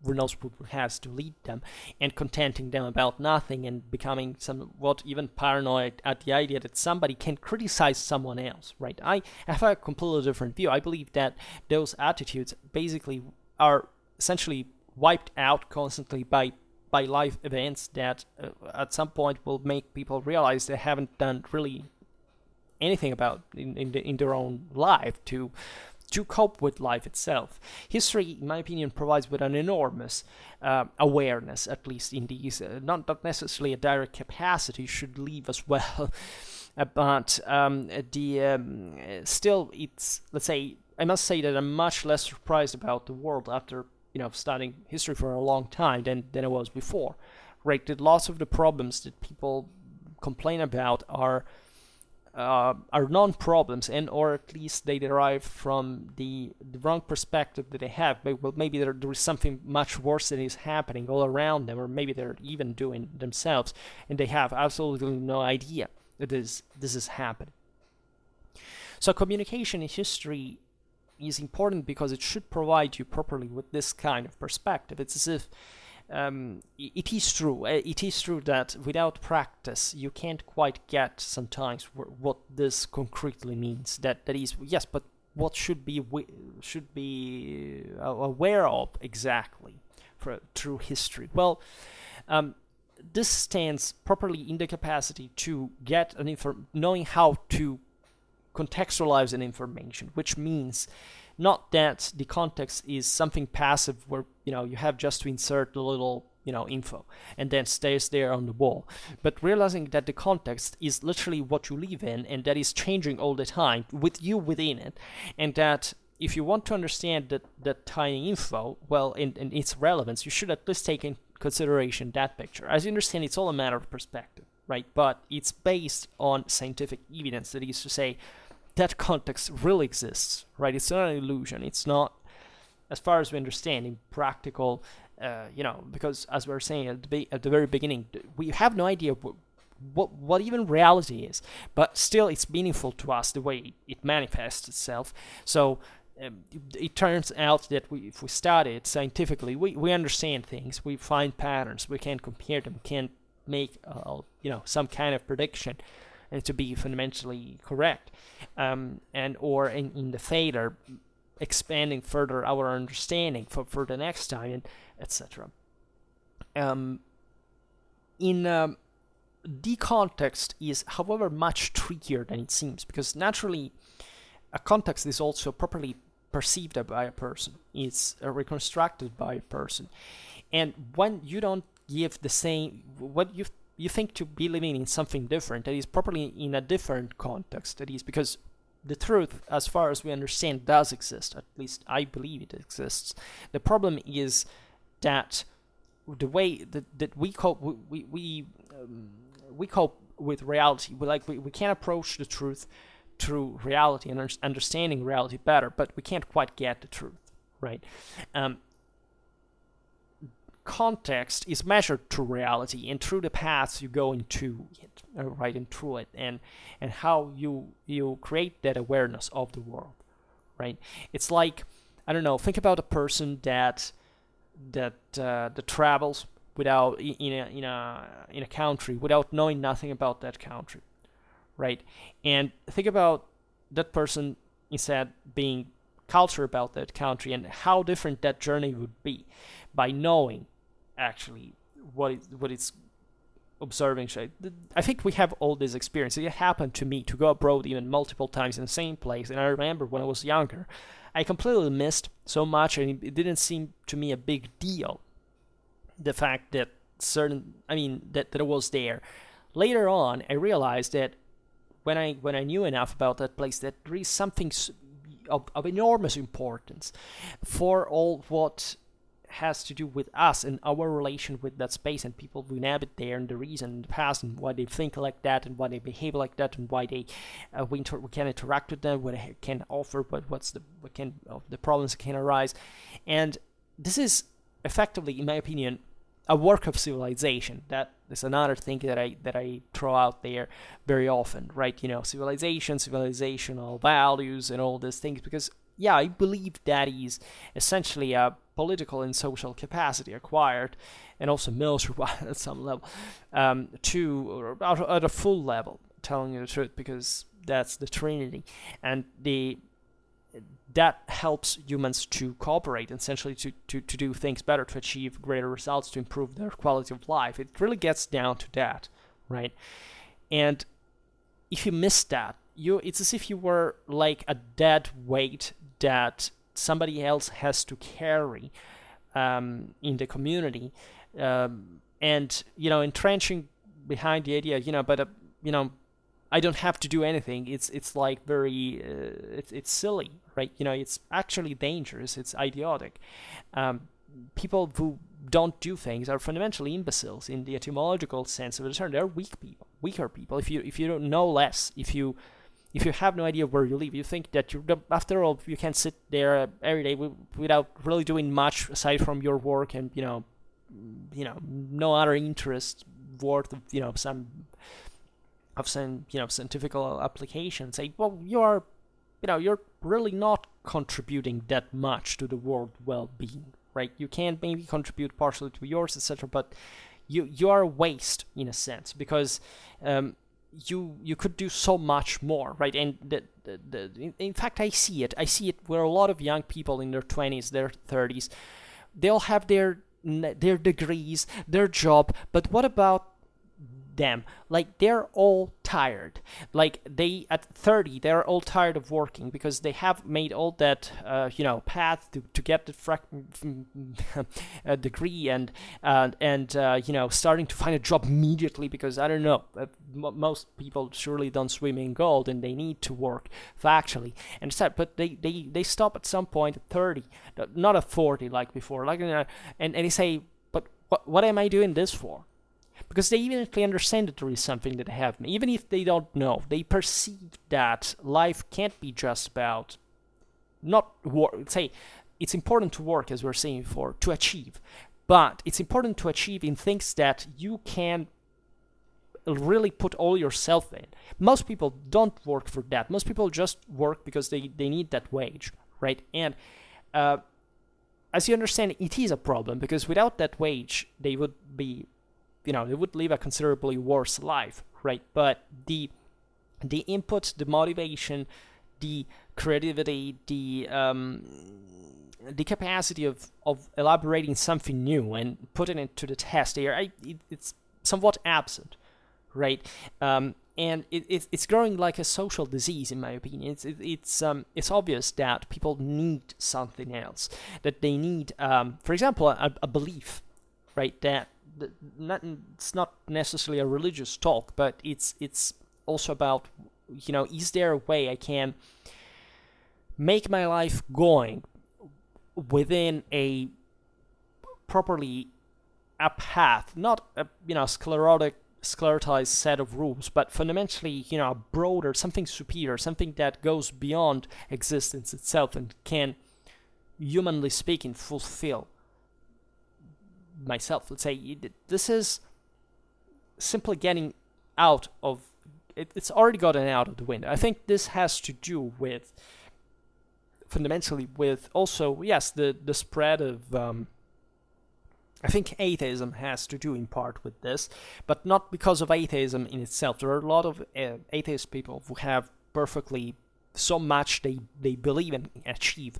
[SPEAKER 1] who knows what has to lead them, and contenting them about nothing, and becoming somewhat even paranoid at the idea that somebody can criticize someone else, right? I have a completely different view. I believe that those attitudes basically are essentially wiped out constantly by life events that at some point will make people realize they haven't done really anything about in their own life to cope with life itself. History, in my opinion, provides with an enormous awareness, at least in these, not necessarily a direct capacity should leave as well, but still, it's, let's say, I must say that I'm much less surprised about the world after studying history for a long time than I was before, right? That lots of the problems that people complain about are non-problems, and or at least they derive from the wrong perspective that they have. Well, maybe there is something much worse that is happening all around them, or maybe they're even doing themselves, and they have absolutely no idea that this is happening. So communication in history is important because it should provide you properly with this kind of perspective. It's as if it is true that without practice you can't quite get sometimes what this concretely means. That is, yes, but what should be aware of exactly through history? Well, this stands properly in the capacity to get knowing how to contextualize an information, which means not that the context is something passive where you have just to insert a little info and then stays there on the wall, but realizing that the context is literally what you live in, and that is changing all the time with you within it, and that if you want to understand that tiny info well and its relevance, you should at least take in consideration that picture. As you understand, it's all a matter of perspective, right? But it's based on scientific evidence, that is to say that context really exists, right? It's not an illusion. It's not, as far as we understand, in practical, because as we were saying at the very beginning, we have no idea what even reality is, but still it's meaningful to us the way it manifests itself. So it turns out that if we study it scientifically, we understand things, we find patterns, we can compare them, can make some kind of prediction and to be fundamentally correct, and or in the failure expanding further our understanding for the next time, and etc. The context is, however, much trickier than it seems, because naturally a context is also properly perceived by a person, it's reconstructed by a person, and when you don't give the same, what you think to be living in something different, that is properly in a different context, that is because the truth, as far as we understand, does exist. At least I believe it exists. The problem is that the way that we cope we cope with reality. We can't approach the truth through reality and understanding reality better, but we can't quite get the truth, right? Context is measured through reality and through the paths you go into it, right, and through it, and how you create that awareness of the world, right? It's like, I don't know, think about a person that travels without in a country without knowing nothing about that country, right? And think about that person instead being culture about that country, and how different that journey would be by knowing actually what it's observing. I think we have all this experience. It happened to me to go abroad even multiple times in the same place, and I remember when I was younger, I completely missed so much, and it didn't seem to me a big deal, the fact that that it was there. Later on, I realized that when I knew enough about that place, that there is something of enormous importance for all what has to do with us and our relation with that space and people who inhabit there, and the reason in the past, and why they think like that, and why they behave like that, and why they we can interact with them, what they can offer, what the problems that can arise. And this is effectively, in my opinion, a work of civilization. That is another thing that I throw out there very often, right? Civilizational values and all these things, because yeah, I believe that is essentially a political and social capacity acquired, and also military at some level, at a full level, telling you the truth, because that's the Trinity, and that helps humans to cooperate, essentially to do things better, to achieve greater results, to improve their quality of life. It really gets down to that, right? And if you miss that, it's as if you were like a dead weight that somebody else has to carry in the community, and entrenching behind the idea, but I don't have to do anything. It's like very it's silly, right? It's actually dangerous. It's idiotic. People who don't do things are fundamentally imbeciles in the etymological sense of the term. They're weaker people. If you don't know less, if you have no idea where you live, you think that after all you can sit there every day without really doing much aside from your work, and no other interest worth of some scientific application. Say, well, you're really not contributing that much to the world well-being, right? You can maybe contribute partially to yours, etc., but you are a waste in a sense, because you could do so much more, right? And in fact, I see it where a lot of young people in their 20s, their 30s, they'll have their degrees, their job, but what about them? Like, they're all tired. Like, they at 30, they're all tired of working because they have made all that path to get the degree, and starting to find a job immediately, because I don't know, most people surely don't swim in gold and they need to work factually and stuff, but they stop at some point at 30, not at 40 like before, and they say, but what am I doing this for? Because they eventually understand that there is something that they have, even if they don't know. They perceive that life can't be just about not work. Say, it's important to work, as we were saying before, to achieve. But it's important to achieve in things that you can really put all yourself in. Most people don't work for that. Most people just work because they need that wage, right? And as you understand, it is a problem, because without that wage, they would be, they would live a considerably worse life, right? But the input, the motivation, the creativity, the capacity of elaborating something new and putting it to the test, it's somewhat absent, right? And it's growing like a social disease, in my opinion. It's obvious that people need something else, that they need, for example, a belief, right? That it's not necessarily a religious talk, but it's also about, is there a way I can make my life going within a properly a path, not a sclerotized set of rules, but fundamentally, a broader, something superior, something that goes beyond existence itself and can, humanly speaking, fulfill myself. Let's say this is simply getting out of it. It's already gotten out of the window. I think this has to do with, fundamentally, with also, yes, the spread of I think atheism has to do in part with this, but not because of atheism in itself. There are a lot of atheist people who have perfectly so much they believe and achieve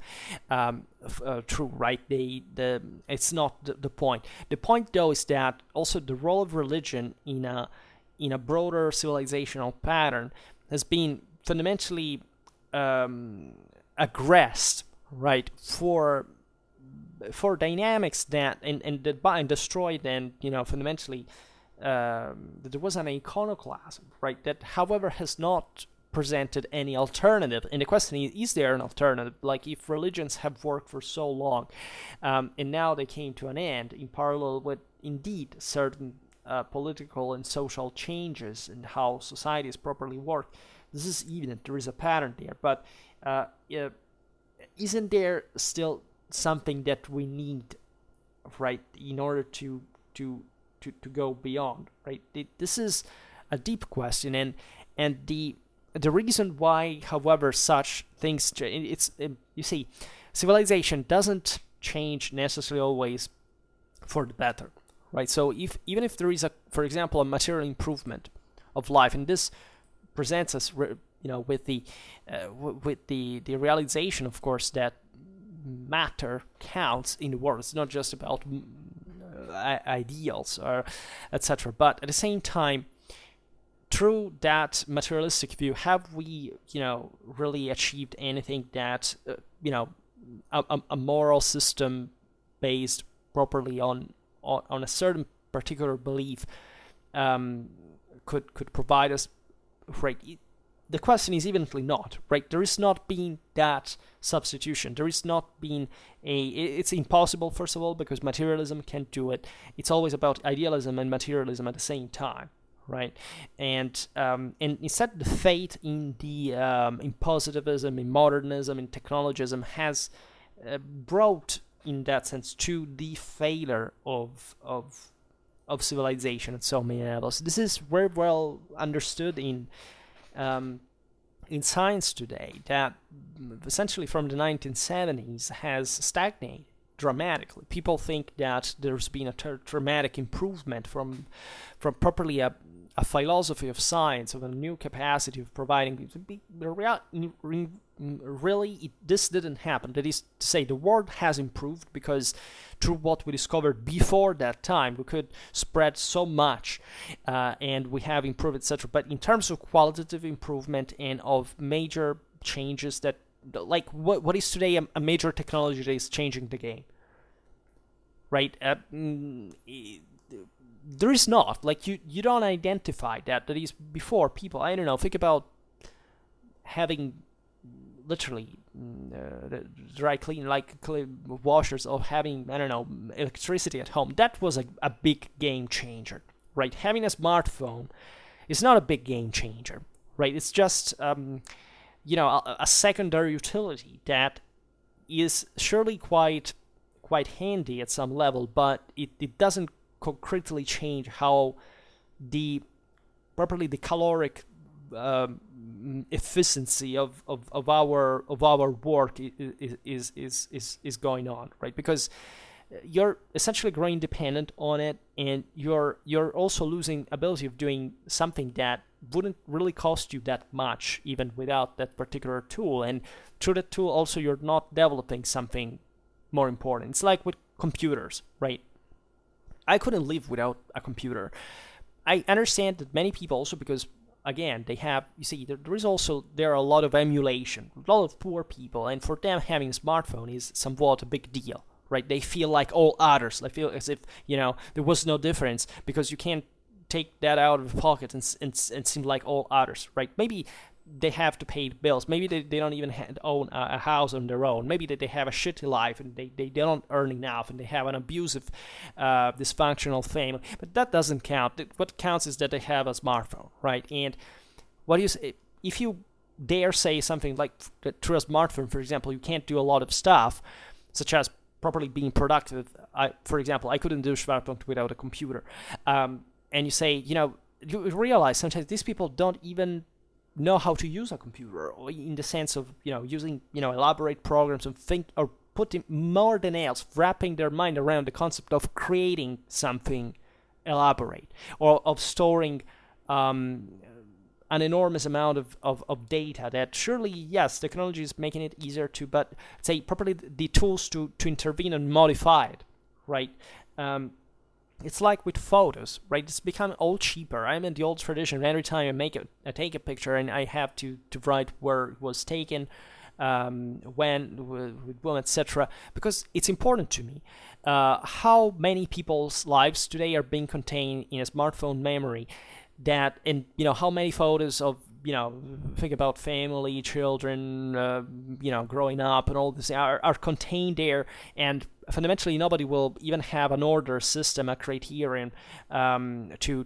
[SPEAKER 1] true, right? It's not the point. The point, though, is that also the role of religion in a broader civilizational pattern has been fundamentally aggressed, right, for dynamics that and destroyed, and fundamentally that there was an iconoclasm, right, that however has not presented any alternative. And the question is there an alternative? Like, if religions have worked for so long and now they came to an end in parallel with indeed certain political and social changes in how societies properly work, this is evident, there is a pattern there. But isn't there still something that we need, right, in order to go beyond, right? This is a deep question, and the reason why, however, such things it's you see, civilization doesn't change necessarily always for the better, right? So even if there is for example, a material improvement of life, and this presents us with the realization, of course, that matter counts in the world. It's not just about ideals or etc. But at the same time, through that materialistic view, have we really achieved anything that a moral system based properly on a certain particular belief could provide us, right? The question is evidently not, right? There is not been that substitution. There is not been it's impossible, first of all, because materialism can't do it. It's always about idealism and materialism at the same time, right? And instead, the fate in in positivism, in modernism, in technologism has brought, in that sense, to the failure of civilization at so many levels. This is very well understood in science today, that essentially from the 1970s has stagnated dramatically. People think that there's been a dramatic improvement from properly a philosophy of science, of a new capacity of providing. Really, this didn't happen. That is to say, the world has improved because through what we discovered before that time, we could spread so much, and we have improved, etc. But in terms of qualitative improvement and of major changes that, like, what is today a major technology that is changing the game, right? There is not. Like, you don't identify that. That is, before, people, I don't know, think about having literally dry clean, like washers, of having, I don't know, electricity at home. That was a big game changer, right? Having a smartphone is not a big game changer, right? It's just a secondary utility that is surely quite handy at some level, but it doesn't concretely change how the properly the caloric efficiency of our work is going on, right? Because you're essentially growing dependent on it, and you're also losing ability of doing something that wouldn't really cost you that much even without that particular tool. And through that tool also you're not developing something more important. It's like with computers, right? I couldn't live without a computer. I understand that many people also, because again, they have, you see, there are a lot of emulation, a lot of poor people, and for them having a smartphone is somewhat a big deal, right? They feel like all others. They feel as if, there was no difference, because you can't take that out of the pocket and seem like all others, right? Maybe they have to pay bills. Maybe they don't even own a house on their own. Maybe they have a shitty life and they don't earn enough and they have an abusive, dysfunctional family. But that doesn't count. What counts is that they have a smartphone, right? And what do you say? If you dare say something like through a smartphone, for example, you can't do a lot of stuff, such as properly being productive. For example, I couldn't do Schwerpunkt without a computer. And you say, you realize sometimes these people don't even know how to use a computer, or in the sense of using elaborate programs and think, or putting more than else, wrapping their mind around the concept of creating something elaborate, or of storing an enormous amount of data that surely, yes, technology is making it easier to, but say properly the tools to intervene and modify it, right? It's like with photos, right? It's become all cheaper. I'm in the old tradition. Every time I take a picture, and I have to write where it was taken, when, with whom, etc. Because it's important to me. How many people's lives today are being contained in a smartphone memory? And how many photos of think about family, children, growing up, and all this are contained there, and fundamentally nobody will even have an order system, a criterion to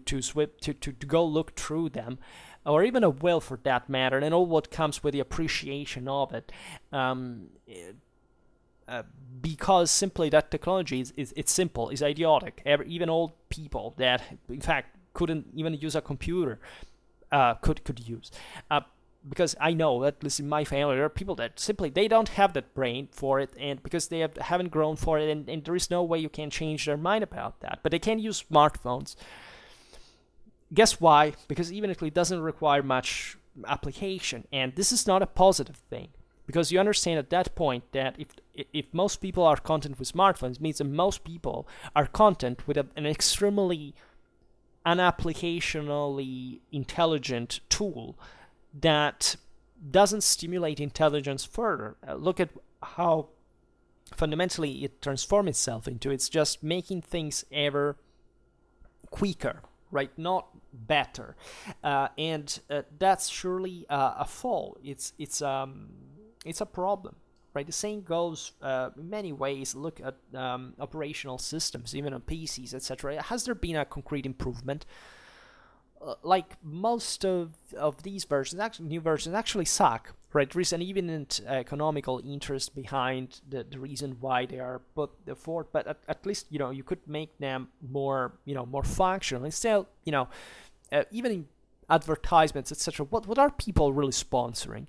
[SPEAKER 1] go look through them, or even a will for that matter, and all what comes with the appreciation of it. Because simply that technology it's simple, is idiotic. Even old people that in fact couldn't even use a computer could use. Because I know that, at least in my family, there are people that simply they don't have that brain for it, and because they haven't grown for it, and there is no way you can change their mind about that. But they can use smartphones. Guess why? Because even if it doesn't require much application, and this is not a positive thing, because you understand at that point that if most people are content with smartphones, it means that most people are content with an extremely unapplicationally intelligent tool that doesn't stimulate intelligence further. Look at how fundamentally it transforms itself into. It's just making things ever quicker, right? Not better. And that's surely a fall. It's a problem, right? The same goes in many ways. Look at operational systems, even on PCs, etc. Has there been a concrete improvement? Like most of these versions, actually new versions actually suck, right? There is an even economical interest behind the reason why they are put forth, but at least you could make them more more functional. And still, even in advertisements, etc. What are people really sponsoring?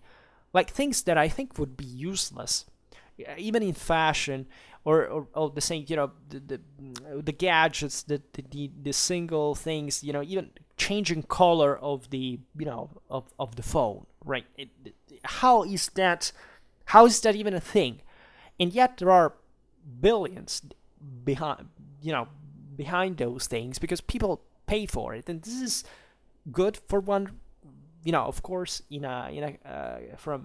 [SPEAKER 1] Like things that I think would be useless, even in fashion, or the same, the gadgets, the single things, even changing color of the of the phone, right? How is that even a thing? And yet there are billions behind those things, because people pay for it, and this is good for one. Of course, from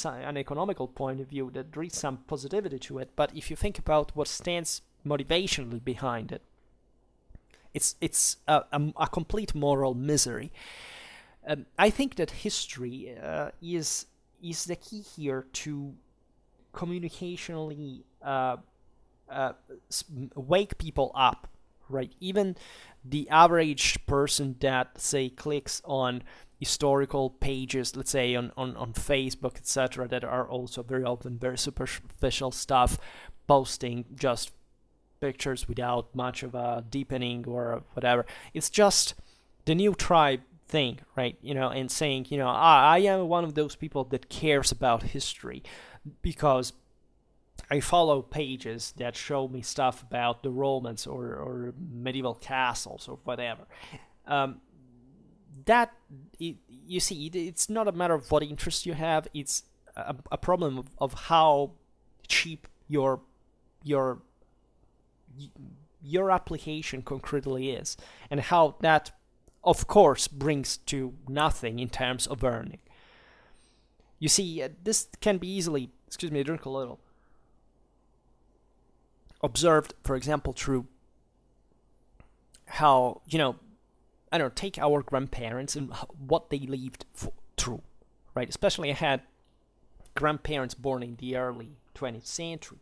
[SPEAKER 1] an economical point of view, that there is some positivity to it. But if you think about what stands motivationally behind it, it's a complete moral misery. I think that history is the key here to communicationally wake people up, right? Even the average person that, say, clicks on historical pages, let's say on Facebook, etc., that are also very often very superficial stuff, posting just pictures without much of a deepening or whatever. It's just the new tribe thing, right? And saying, I am one of those people that cares about history because I follow pages that show me stuff about the Romans or medieval castles or whatever. Um, you see, it's not a matter of what interest you have. It's a problem of how cheap your your application concretely is, and how that, of course, brings to nothing in terms of earning. You see, this can be easily, excuse me, I drink a little, observed, for example, through how, I don't know, take our grandparents and what they lived through, right? Especially I had grandparents born in the early 20th century,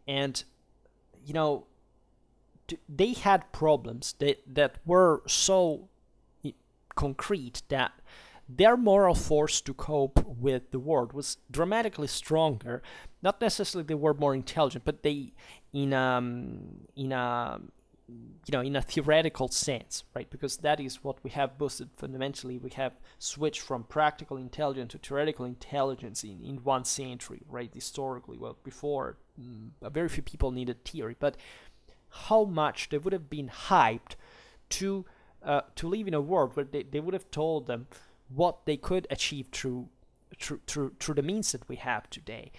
[SPEAKER 1] and you know they had problems that were so concrete that their moral force to cope with the world was dramatically stronger. Not necessarily they were more intelligent, but they, in a in a theoretical sense, right? Because that is what we have boosted fundamentally. We have switched from practical intelligence to theoretical intelligence in 1 century, right? Historically, well, before very few people needed theory, but how much they would have been hyped to live in a world where they would have told them what they could achieve through the means that we have today.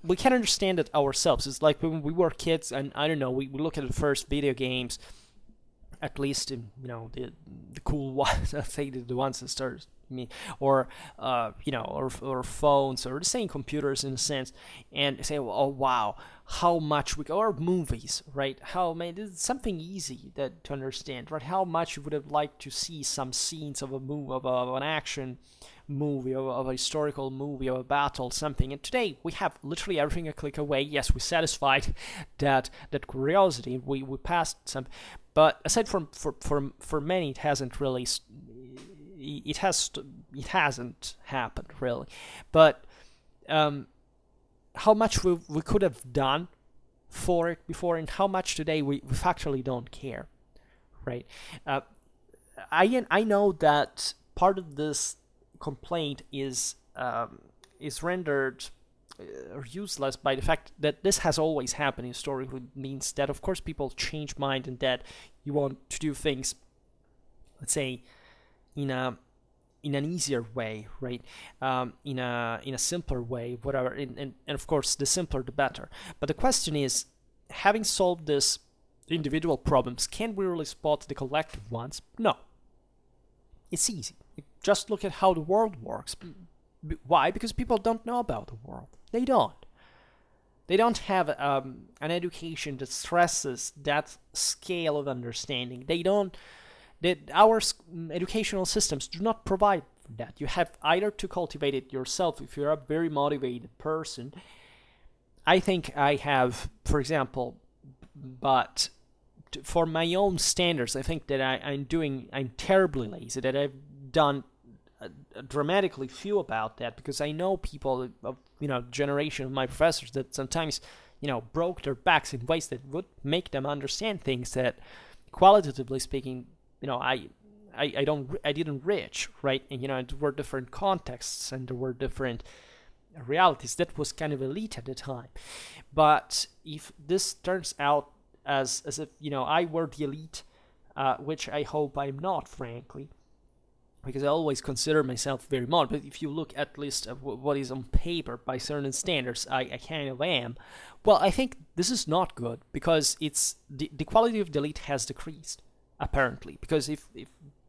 [SPEAKER 1] We can understand it ourselves. It's like when we were kids, and I don't know, we look at the first video games, at least the cool ones, I say the ones that started me, or or phones, or the same computers in a sense, and say, oh wow, how much or movies, right? How, man, this is something easy to understand, right? How much you would have liked to see some scenes of a movie, of an action movie, of a historical movie, of a battle, something. And today we have literally everything a click away. Yes, we satisfied that curiosity. We passed some, but aside from for many, it hasn't really. It hasn't happened really, but how much we could have done for it before, and how much today we factually don't care, right? I know that part of this complaint is rendered useless by the fact that this has always happened historically. Means that of course people change mind, and that you want to do things, let's say, in an easier way, right? In a simpler way, whatever. And of course, the simpler the better. But the question is, having solved this individual problems, can we really spot the collective ones? No. It's easy. Just look at how the world works. Why? Because people don't know about the world. They don't. They don't have an education that stresses that scale of understanding. They don't. That our educational systems do not provide for that. You have either to cultivate it yourself if you're a very motivated person. I think I have, for example, but for my own standards, I think that I'm terribly lazy, that I've done dramatically few about that, because I know people of generation of my professors that sometimes broke their backs in ways that would make them understand things that, qualitatively speaking, I didn't reach, right? And there were different contexts and there were different realities. That was kind of elite at the time. But if this turns out as if I were the elite, which I hope I'm not, frankly, because I always consider myself very modern. But if you look at least at what is on paper by certain standards, I kind of am. Well, I think this is not good, because it's the quality of the elite has decreased, apparently. Because if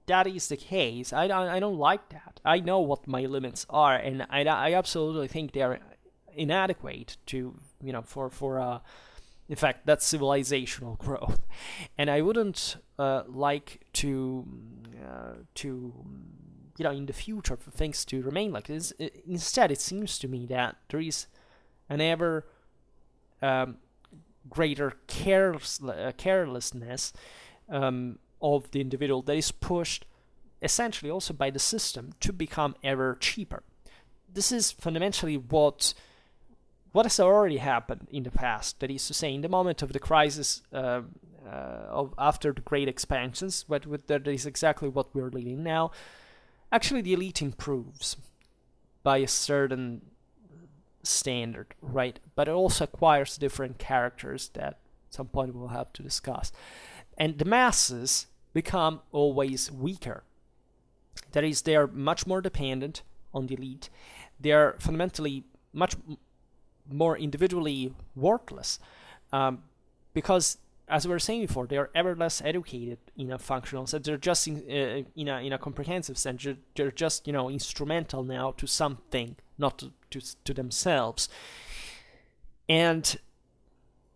[SPEAKER 1] that is the case, I don't like that. I know what my limits are, and I absolutely think they are inadequate to for in fact, that's civilizational growth. And I wouldn't like to in the future, for things to remain like this. Instead, it seems to me that there is an ever greater carelessness of the individual that is pushed essentially also by the system to become ever cheaper. This is fundamentally what has already happened in the past. That is to say, in the moment of the crisis of after the great expansions, but that is exactly what we're living now. Actually, the elite improves by a certain standard, right? But it also acquires different characters that at some point we'll have to discuss. And the masses become always weaker. That is, they are much more dependent on the elite. They are fundamentally much more individually worthless, because, as we were saying before, they are ever less educated in a functional sense. They're just in a comprehensive sense. They're just instrumental now to something, not to themselves.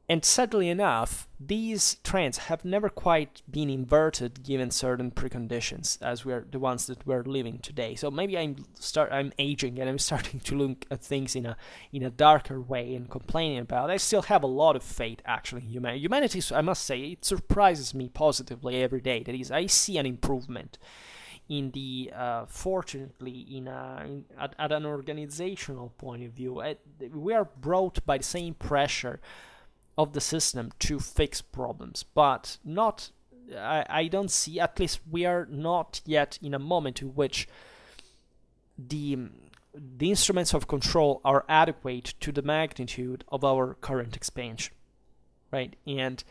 [SPEAKER 1] And sadly enough, these trends have never quite been inverted given certain preconditions, as we're the ones that we're living today. So maybe I'm aging and I'm starting to look at things in a darker way and complaining about it. I still have a lot of faith actually in humanity. Humanity, I must say, it surprises me positively every day. That is, I see an improvement in the fortunately at an organizational point of view. We are brought by the same pressure of the system to fix problems, but not, I don't see, at least we are not yet in a moment in which the instruments of control are adequate to the magnitude of our current expansion, right? And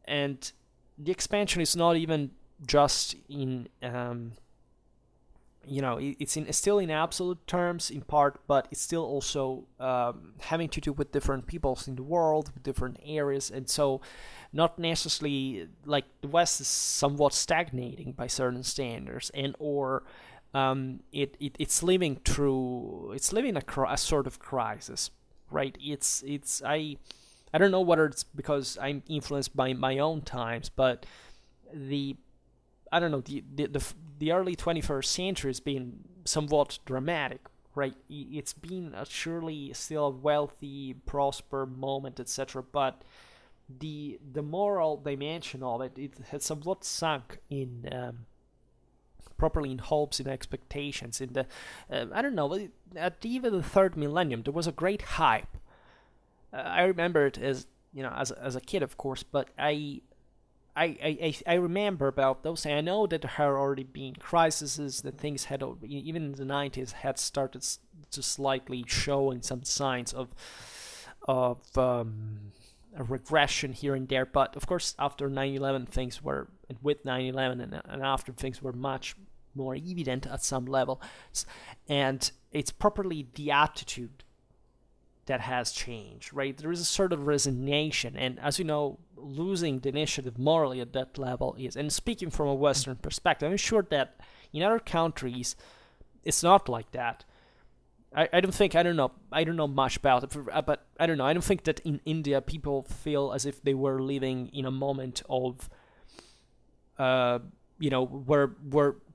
[SPEAKER 1] the expansion is not even just in it's still in absolute terms in part, but it's still also having to do with different peoples in the world, with different areas, and so not necessarily, like, the West is somewhat stagnating by certain standards, and or it's living a sort of crisis, right? I don't know whether it's because I'm influenced by my own times, but the early 21st century has been somewhat dramatic, right? It's been surely still a wealthy, prosper moment, etc. But the moral dimension of it has somewhat sunk in properly in hopes and expectations. In the at even the third millennium, there was a great hype. I remember it as a kid, of course, but I remember about those, and I know that there had already been crises, that things had, even in the 90s, had started to slightly showing some signs of a regression here and there. But of course, after 9/11, things were, and with 9/11 and after, things were much more evident at some level, and it's properly the attitude that has changed, right? There is a sort of resignation, and as you know, losing the initiative morally at that level is, and speaking from a Western perspective, I'm sure that in other countries it's not like that. I don't know much about it, but I don't know. I don't think that in India people feel as if they were living in a moment of, where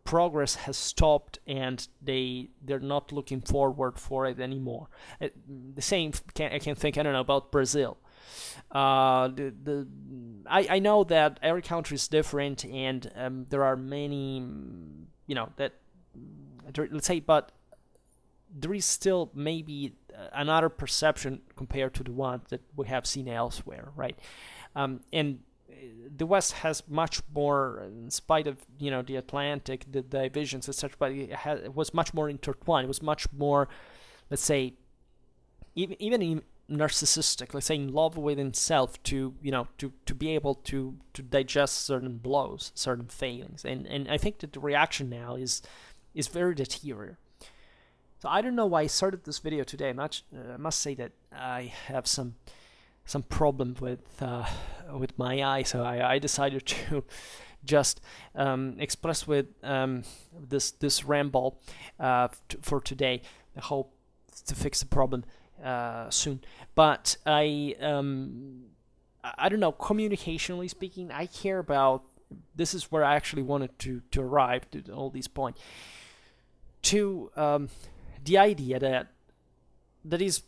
[SPEAKER 1] progress has stopped and they're not looking forward for it anymore. The same I can think, I don't know, about Brazil. I know that every country is different, and there are many, that, let's say, but there is still maybe another perception compared to the one that we have seen elsewhere, right? And the West has much more, in spite of the Atlantic, the divisions, etc. But it was much more intertwined. It was much more, let's say, even narcissistic. Let's say, in love with himself to be able to digest certain blows, certain failings. And I think that the reaction now is very deteriorate. So I don't know why I started this video today. I must say that I have some problem with my eye, so I decided to just express with this ramble for today. I hope to fix the problem soon. But I don't know. Communicationally speaking, I care about. This is where I actually wanted to arrive to all these points. To the idea that is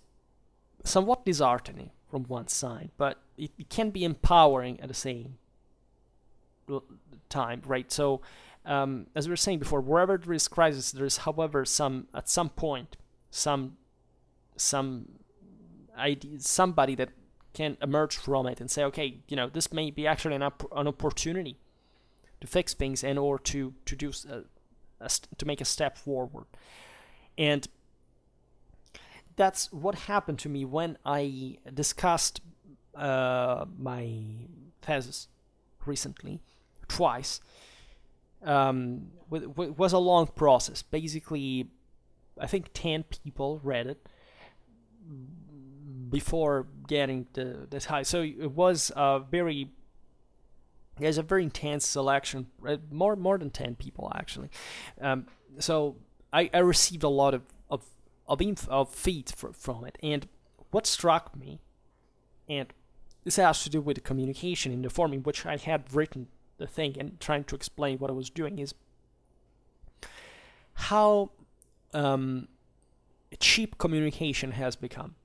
[SPEAKER 1] somewhat disheartening from one side, but it can be empowering at the same time, right? So, as we were saying before, wherever there is crisis, there is, however, at some point, some idea, somebody that can emerge from it and say, okay, this may be actually an opportunity to fix things and or to do to make a step forward. And that's what happened to me when I discussed my thesis recently, twice. It was a long process. Basically, I think 10 people read it before getting this high. So it was there's a very intense selection, more than 10 people actually. So I received a lot of feed from it. And what struck me, and this has to do with the communication in the form in which I had written the thing and trying to explain what I was doing, is how cheap communication has become.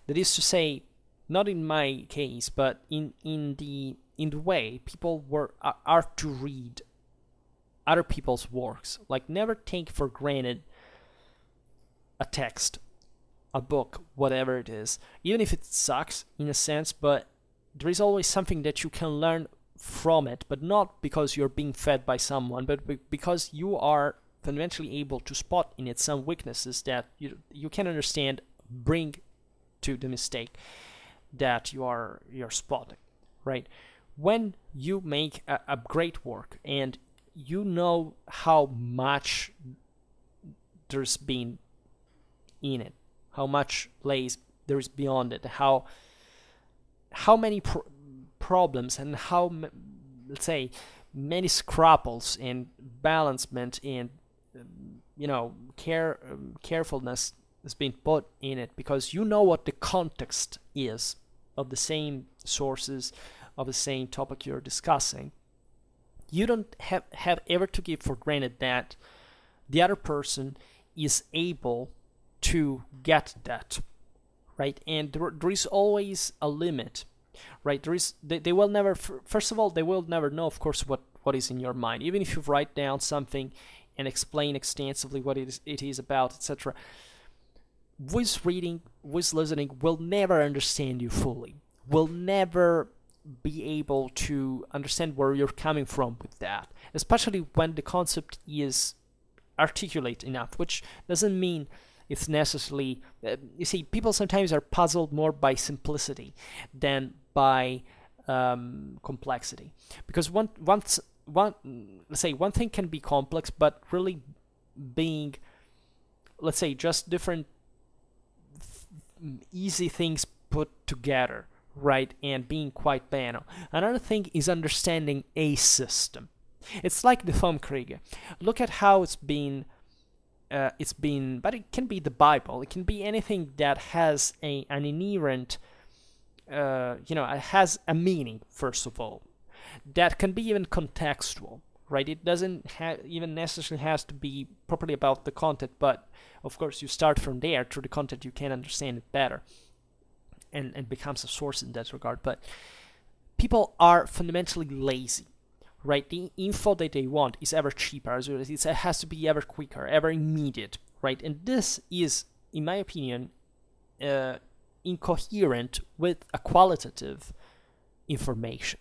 [SPEAKER 1] That is to say, not in my case, but in the way people are to read other people's works. Like, never take for granted a text, a book, whatever it is, even if it sucks in a sense, but there is always something that you can learn from it, but not because you're being fed by someone, but because you are fundamentally able to spot in it some weaknesses that you can understand, bring to the mistake that you're spotting, right? When you make a great work and you know how much there's been in it, how much lays there is beyond it, how many problems and how, let's say, many scruples and balancement and carefulness has been put in it, because you know what the context is of the same sources of the same topic you're discussing. You don't have ever to give for granted that the other person is able to get that, right? And there is always a limit, right? They will never, first of all, they will never know, of course, what is in your mind. Even if you write down something and explain extensively what it is about, etc., who's reading, who's listening will never understand you fully, will never be able to understand where you're coming from with that, especially when the concept is articulate enough, which doesn't mean it's necessarily, you see, people sometimes are puzzled more by simplicity than by complexity, because let's say one thing can be complex, but really being, let's say, just different easy things put together, right, and being quite banal. Another thing is understanding a system. It's like the Kriege. Look at how it's been, but it can be the Bible, it can be anything that has an inherent, it has a meaning, first of all, that can be even contextual, right? It doesn't even necessarily has to be properly about the content, but of course you start from there. Through the content you can understand it better and becomes a source in that regard. But people are fundamentally lazy, right? The info that they want is ever cheaper, it has to be ever quicker, ever immediate, right? And this is, in my opinion, incoherent with a qualitative information.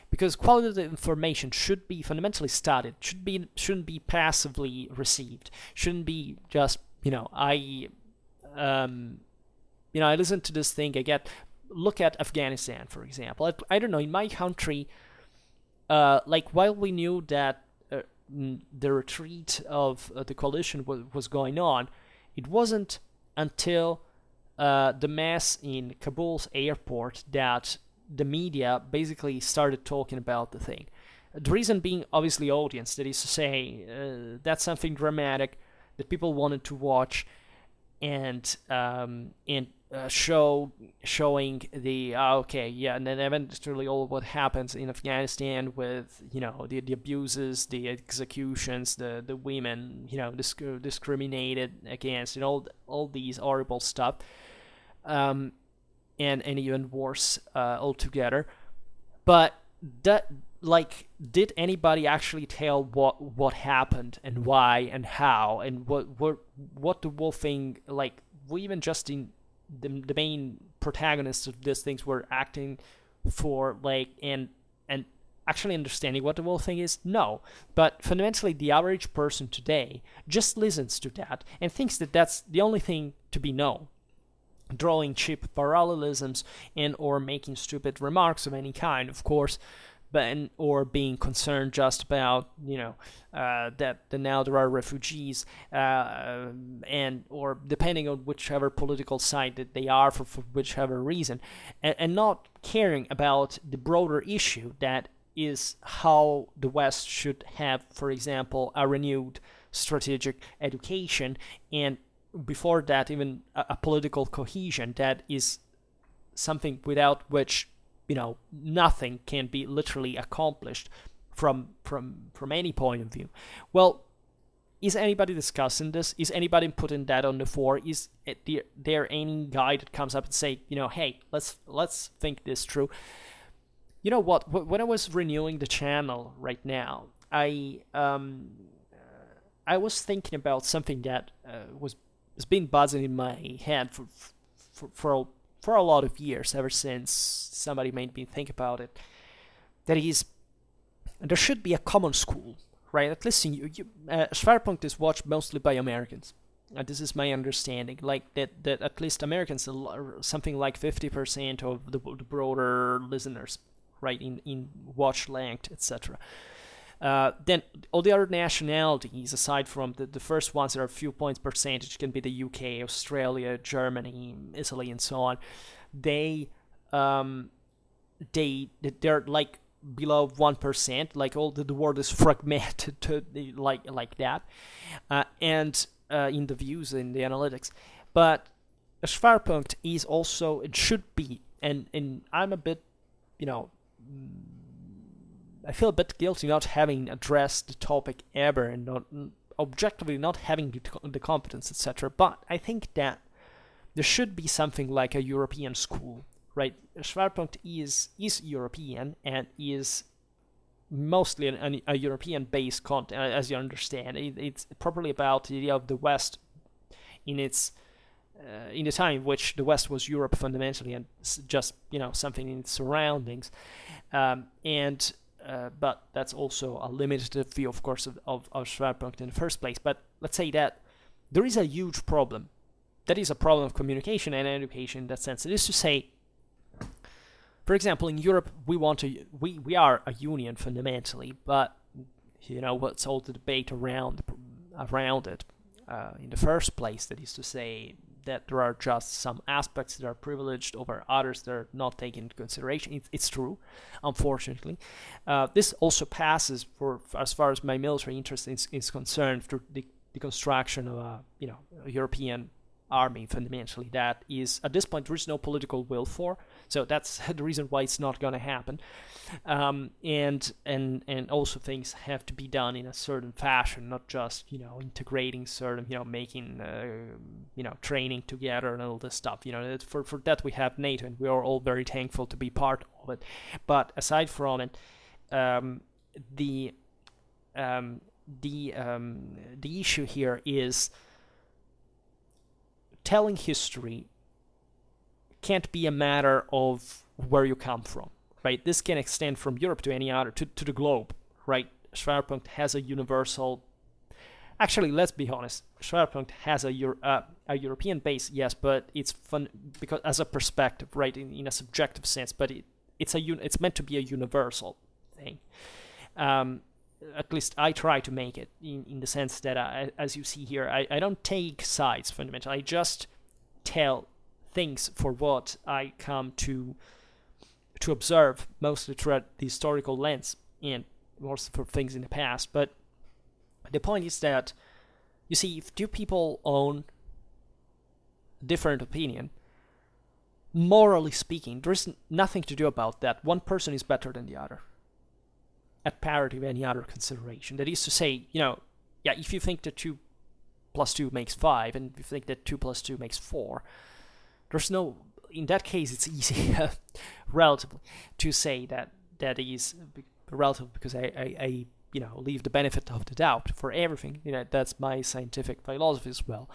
[SPEAKER 1] Because qualitative information should be fundamentally studied, shouldn't be passively received, shouldn't be just, I listen to this thing, look at Afghanistan, for example. I don't know, in my country, while we knew that the retreat of the coalition was going on, it wasn't until the mess in Kabul's airport that the media basically started talking about the thing. The reason being, obviously, audience. That is to say, that's something dramatic that people wanted to watch, and showing the and then eventually all of what happens in Afghanistan with the abuses, the executions, the women discriminated against, and all these horrible stuff. And even worse altogether. But did anybody actually tell what happened and why and how and what the whole thing, even just in the main protagonists of these things were acting for, like, and actually understanding what the whole thing is? No. But fundamentally, the average person today just listens to that and thinks that that's the only thing to be known. Drawing cheap parallelisms and or making stupid remarks of any kind, of course, or being concerned just about, that now there are refugees, and or depending on whichever political side that they are for whichever reason, and not caring about the broader issue that is how the West should have, for example, a renewed strategic education, and before that, even a political cohesion that is something without which nothing can be literally accomplished from any point of view. Well, is anybody discussing this? Is anybody putting that on the fore? Is there any guy that comes up and say, hey, let's think this through? You know what? When I was renewing the channel right now, I was thinking about something that has been buzzing in my head for a lot of years, ever since somebody made me think about it. That is, there should be a common school, right? At least Schwerpunkt is watched mostly by Americans. This is my understanding. Like that at least Americans are something like 50% of the broader listeners, right? In watch length, etc. Then all the other nationalities, aside from the first ones that are a few points percentage, can be the UK, Australia, Germany, Italy, and so on. They're like below 1%. Like all the world is fragmented to like that, and in the views, in the analytics. But Schwerpunkt is also, it should be, and I'm a bit, I feel a bit guilty not having addressed the topic ever, and not objectively not having the competence, etc. But I think that there should be something like a European school, right? Schwerpunkt is European and is mostly a European-based content, as you understand. It's probably about the idea of the West in its in the time in which the West was Europe fundamentally, and just something in its surroundings, but that's also a limited view, of course, of Schwerpunkt in the first place. But let's say that there is a huge problem. That is a problem of communication and education in that sense. It is to say, for example, in Europe, we are a union fundamentally, but what's all the debate around it in the first place? That is to say that there are just some aspects that are privileged over others that are not taken into consideration. It's true, unfortunately. This also passes, for as far as my military interest is concerned, through the construction of a European army fundamentally. That is, at this point, there is no political will for. So that's the reason why it's not going to happen. And also things have to be done in a certain fashion, not just integrating certain making training together and all this stuff. For that we have NATO, and we are all very thankful to be part of it. But aside from it, the issue here is telling history can't be a matter of where you come from, right? This can extend from Europe to any other, to the globe, right? Schwerpunkt has a universal. Actually, let's be honest. Schwerpunkt has a European base, yes, but it's fun because as a perspective, right, in a subjective sense. But it's meant to be a universal thing. At least I try to make it in the sense that, as you see here, I don't take sides fundamentally. I just tell things for what I come to observe, mostly through the historical lens, and also for things in the past. But the point is that, you see, if two people own a different opinion, morally speaking, there is nothing to do about that. One person is better than the other, at parity of any other consideration. That is to say, if you think that 2 + 2 makes 5, and if you think that 2 + 2 makes 4, there's no, in that case, it's easy, relatively, to say that is relative, because I leave the benefit of the doubt for everything. That's my scientific philosophy as well.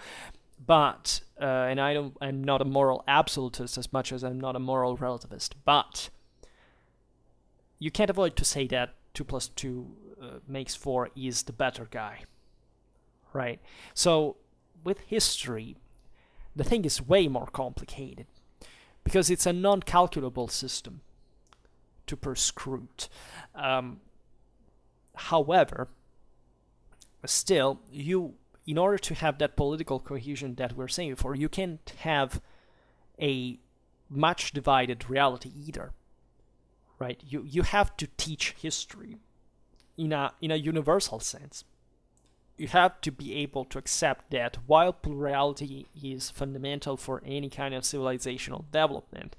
[SPEAKER 1] But and I'm not a moral absolutist as much as I'm not a moral relativist. But you can't avoid to say that 2 plus 2 makes 4 is the better guy, right? So with history, the thing is way more complicated because it's a non-calculable system to prescrute. However, still, in order to have that political cohesion that we're saying before, you can't have a much divided reality either, right? You have to teach history in a universal sense. You have to be able to accept that while plurality is fundamental for any kind of civilizational development,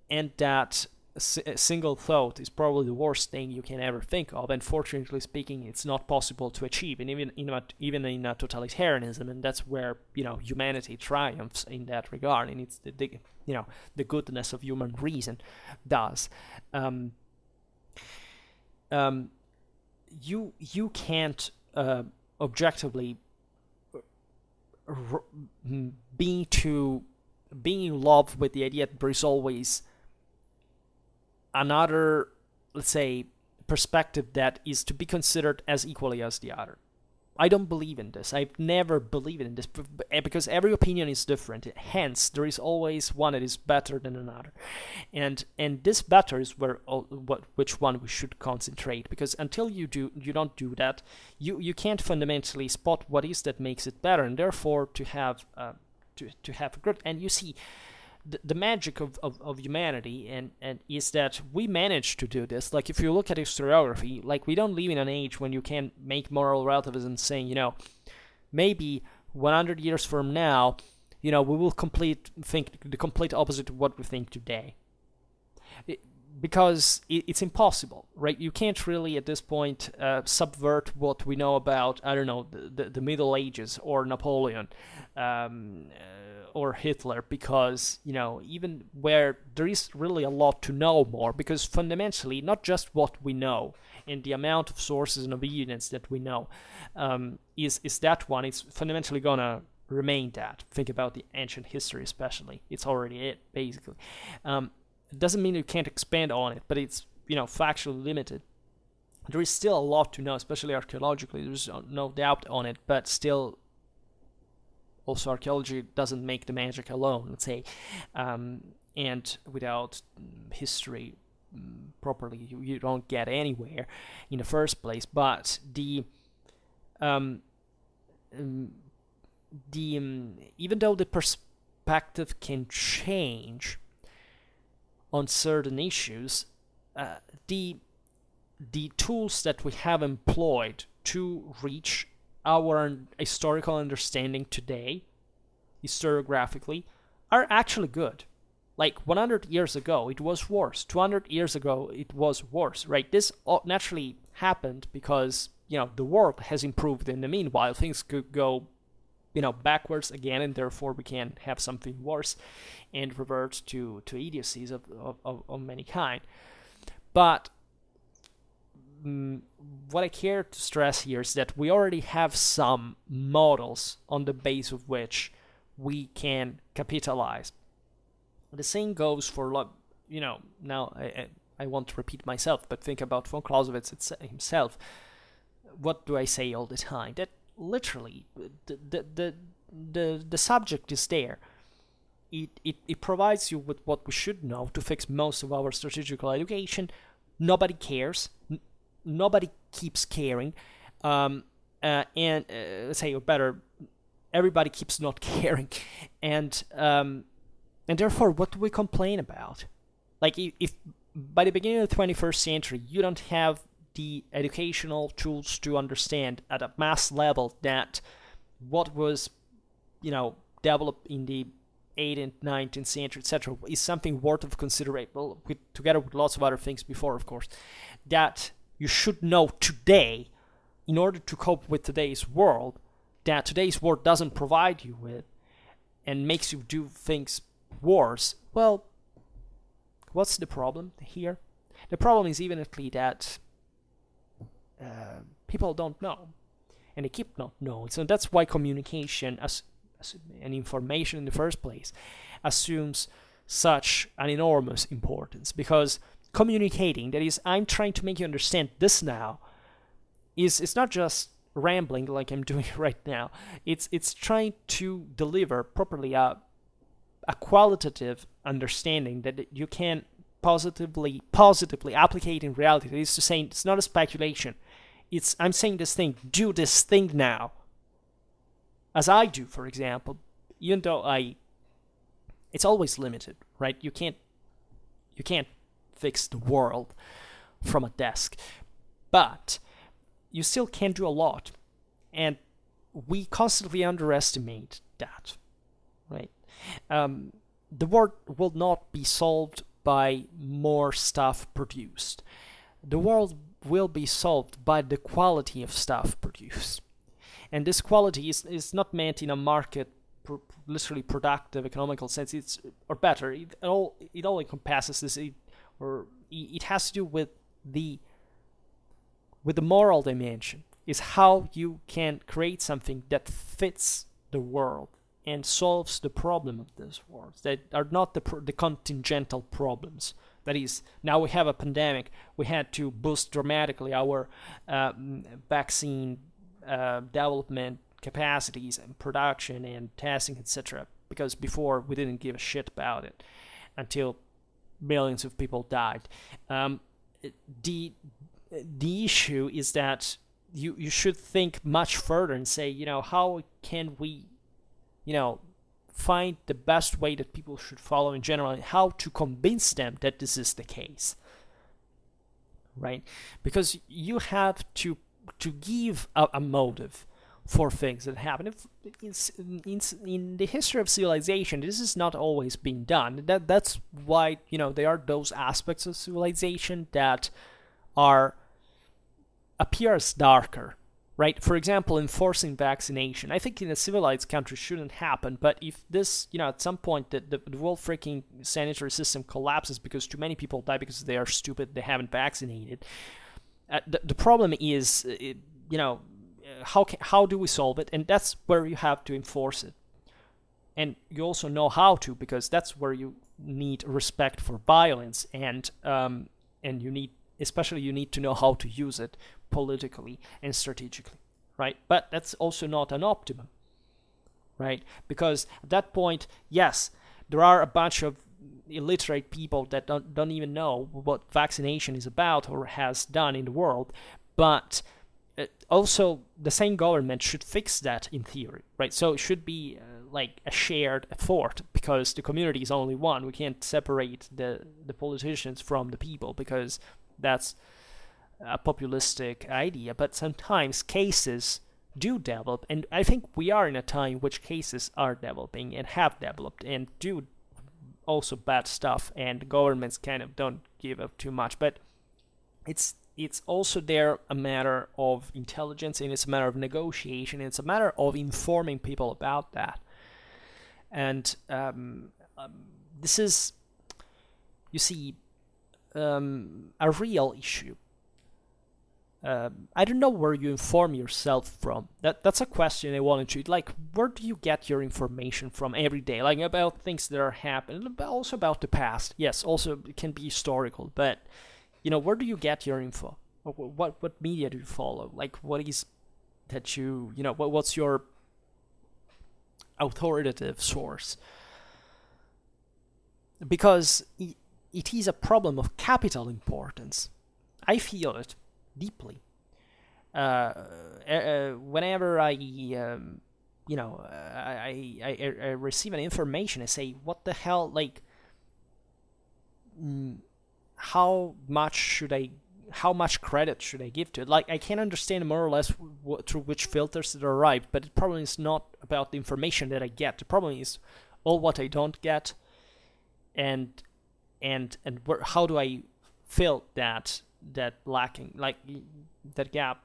[SPEAKER 1] and that a single thought is probably the worst thing you can ever think of, and fortunately speaking, it's not possible to achieve, and even in totalitarianism, and that's where humanity triumphs in that regard, and it's the goodness of human reason does. You can't objectively be in love with the idea that there is always another, let's say, perspective that is to be considered as equally as the other. I don't believe in this. I've never believed in this because every opinion is different. Hence, there is always one that is better than another, and this better is which one we should concentrate. Because until you don't do that, you can't fundamentally spot what is that makes it better, and therefore to have a good. And you see, the magic of humanity and is that we managed to do this. Like if you look at historiography, like we don't live in an age when you can make moral relativism saying, maybe 100 years from now, we will think the complete opposite of what we think today. Because it's impossible, right? You can't really at this point subvert what we know about, I don't know, the Middle Ages or Napoleon or Hitler, because even where there is really a lot to know more, because fundamentally not just what we know and the amount of sources and evidence that we know is that one. It's fundamentally gonna remain that. Think about the ancient history, especially. It's already it, basically. It doesn't mean you can't expand on it, but it's factually limited. There is still a lot to know, especially archaeologically. There's no doubt on it, but still, also archaeology doesn't make the magic alone, let's say, and without history properly, you don't get anywhere in the first place. But even though the perspective can change on certain issues, the tools that we have employed to reach our historical understanding today, historiographically, are actually good. Like 100 years ago, it was worse. 200 years ago, it was worse, right? This naturally happened because, the world has improved in the meanwhile. Things could go, backwards again, and therefore we can have something worse and revert to idiocies of many kind. But what I care to stress here is that we already have some models on the base of which we can capitalize. The same goes for, now I won't repeat myself, but think about von Clausewitz himself. What do I say all the time? That literally the subject is there. It provides you with what we should know to fix most of our strategical education. Nobody cares. Nobody keeps caring, and let's say, or better, everybody keeps not caring, and therefore, what do we complain about? Like, if by the beginning of the 21st century you don't have the educational tools to understand at a mass level that what was, developed in the 18th, 19th century, etc., is something worth of consideration, together with lots of other things before, of course, that you should know today in order to cope with today's world, that today's world doesn't provide you with and makes you do things worse. Well, what's the problem here? The problem is evidently that people don't know, and they keep not knowing. So that's why communication, as and information in the first place assumes such an enormous importance, because communicating, that is, I'm trying to make you understand this now, it's not just rambling like I'm doing right now. It's trying to deliver properly a qualitative understanding that you can positively applicate in reality. That is to say, it's not a speculation. I'm saying this thing, do this thing now. As I do, for example, even though it's always limited, right? You can't fix the world from a desk, but you still can do a lot, and we constantly underestimate that, right? The world will not be solved by more stuff produced. The world will be solved by the quality of stuff produced, and this quality is not meant in a market literally productive economical sense. It's, or better, it all encompasses this, it has to do with the moral dimension, is how you can create something that fits the world and solves the problem of this world, that are not the contingental problems. That is, now we have a pandemic, we had to boost dramatically our vaccine development capacities and production and testing, etc., because before we didn't give a shit about it until millions of people died. The issue is that you should think much further and say, how can we, find the best way that people should follow in general, and how to convince them that this is the case, right? Because you have to give a motive for things that happen. In the history of civilization, this has not always been done. That's why, there are those aspects of civilization that appear as darker, right? For example, enforcing vaccination. I think in a civilized country shouldn't happen, but if this, at some point the whole freaking sanitary system collapses because too many people die because they are stupid, they haven't vaccinated, the problem is, how do we solve it? And that's where you have to enforce it. And you also know how to, because that's where you need respect for violence, and you need to know how to use it politically and strategically, right? But that's also not an optimum, right? Because at that point, yes, there are a bunch of illiterate people that don't even know what vaccination is about or has done in the world, but also the same government should fix that in theory, right? So it should be like a shared effort, because the community is only one. We can't separate the politicians from the people, because that's a populistic idea. But sometimes cases do develop, and I think we are in a time in which cases are developing and have developed and do also bad stuff, and governments kind of don't give up too much. But it's also there a matter of intelligence, and it's a matter of negotiation, and it's a matter of informing people about that. And this is, you see, a real issue. I don't know where you inform yourself from. That's a question I wanted to, like, where do you get your information from every day? Like, about things that are happening, but also about the past. Yes, also it can be historical, but, where do you get your info? What media do you follow? Like, what is that what's your authoritative source? Because it is a problem of capital importance. I feel it deeply. Whenever I receive an information, I say, what the hell, like, how much credit should I give to it? Like, I can understand more or less through which filters it arrived, but the problem is not about the information that I get. The problem is all what I don't get, and how do I fill that lacking, like that gap?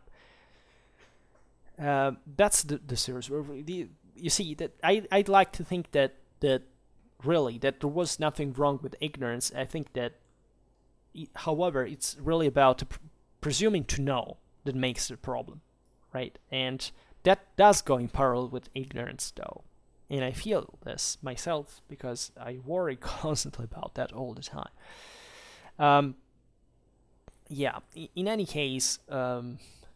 [SPEAKER 1] That's the serious. You see, that I'd like to think that really that there was nothing wrong with ignorance. I think that, however, it's really about presuming to know that makes the problem, right? And that does go in parallel with ignorance, though. And I feel this myself because I worry constantly about that all the time. Yeah, in any case,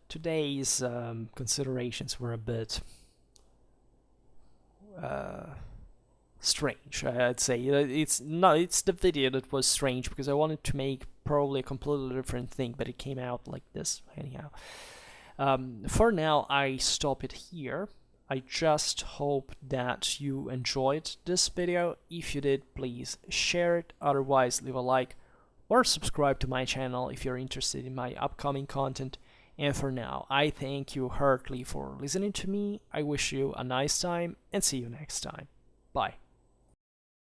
[SPEAKER 1] today's considerations were a bit strange, I'd say. It's the video that was strange because I wanted to make probably a completely different thing, but it came out like this anyhow. For now, I stop it here. I just hope that you enjoyed this video. If you did, please share it. Otherwise, leave a like or subscribe to my channel if you're interested in my upcoming content. And for now, I thank you heartily for listening to me. I wish you a nice time and see you next time. Bye.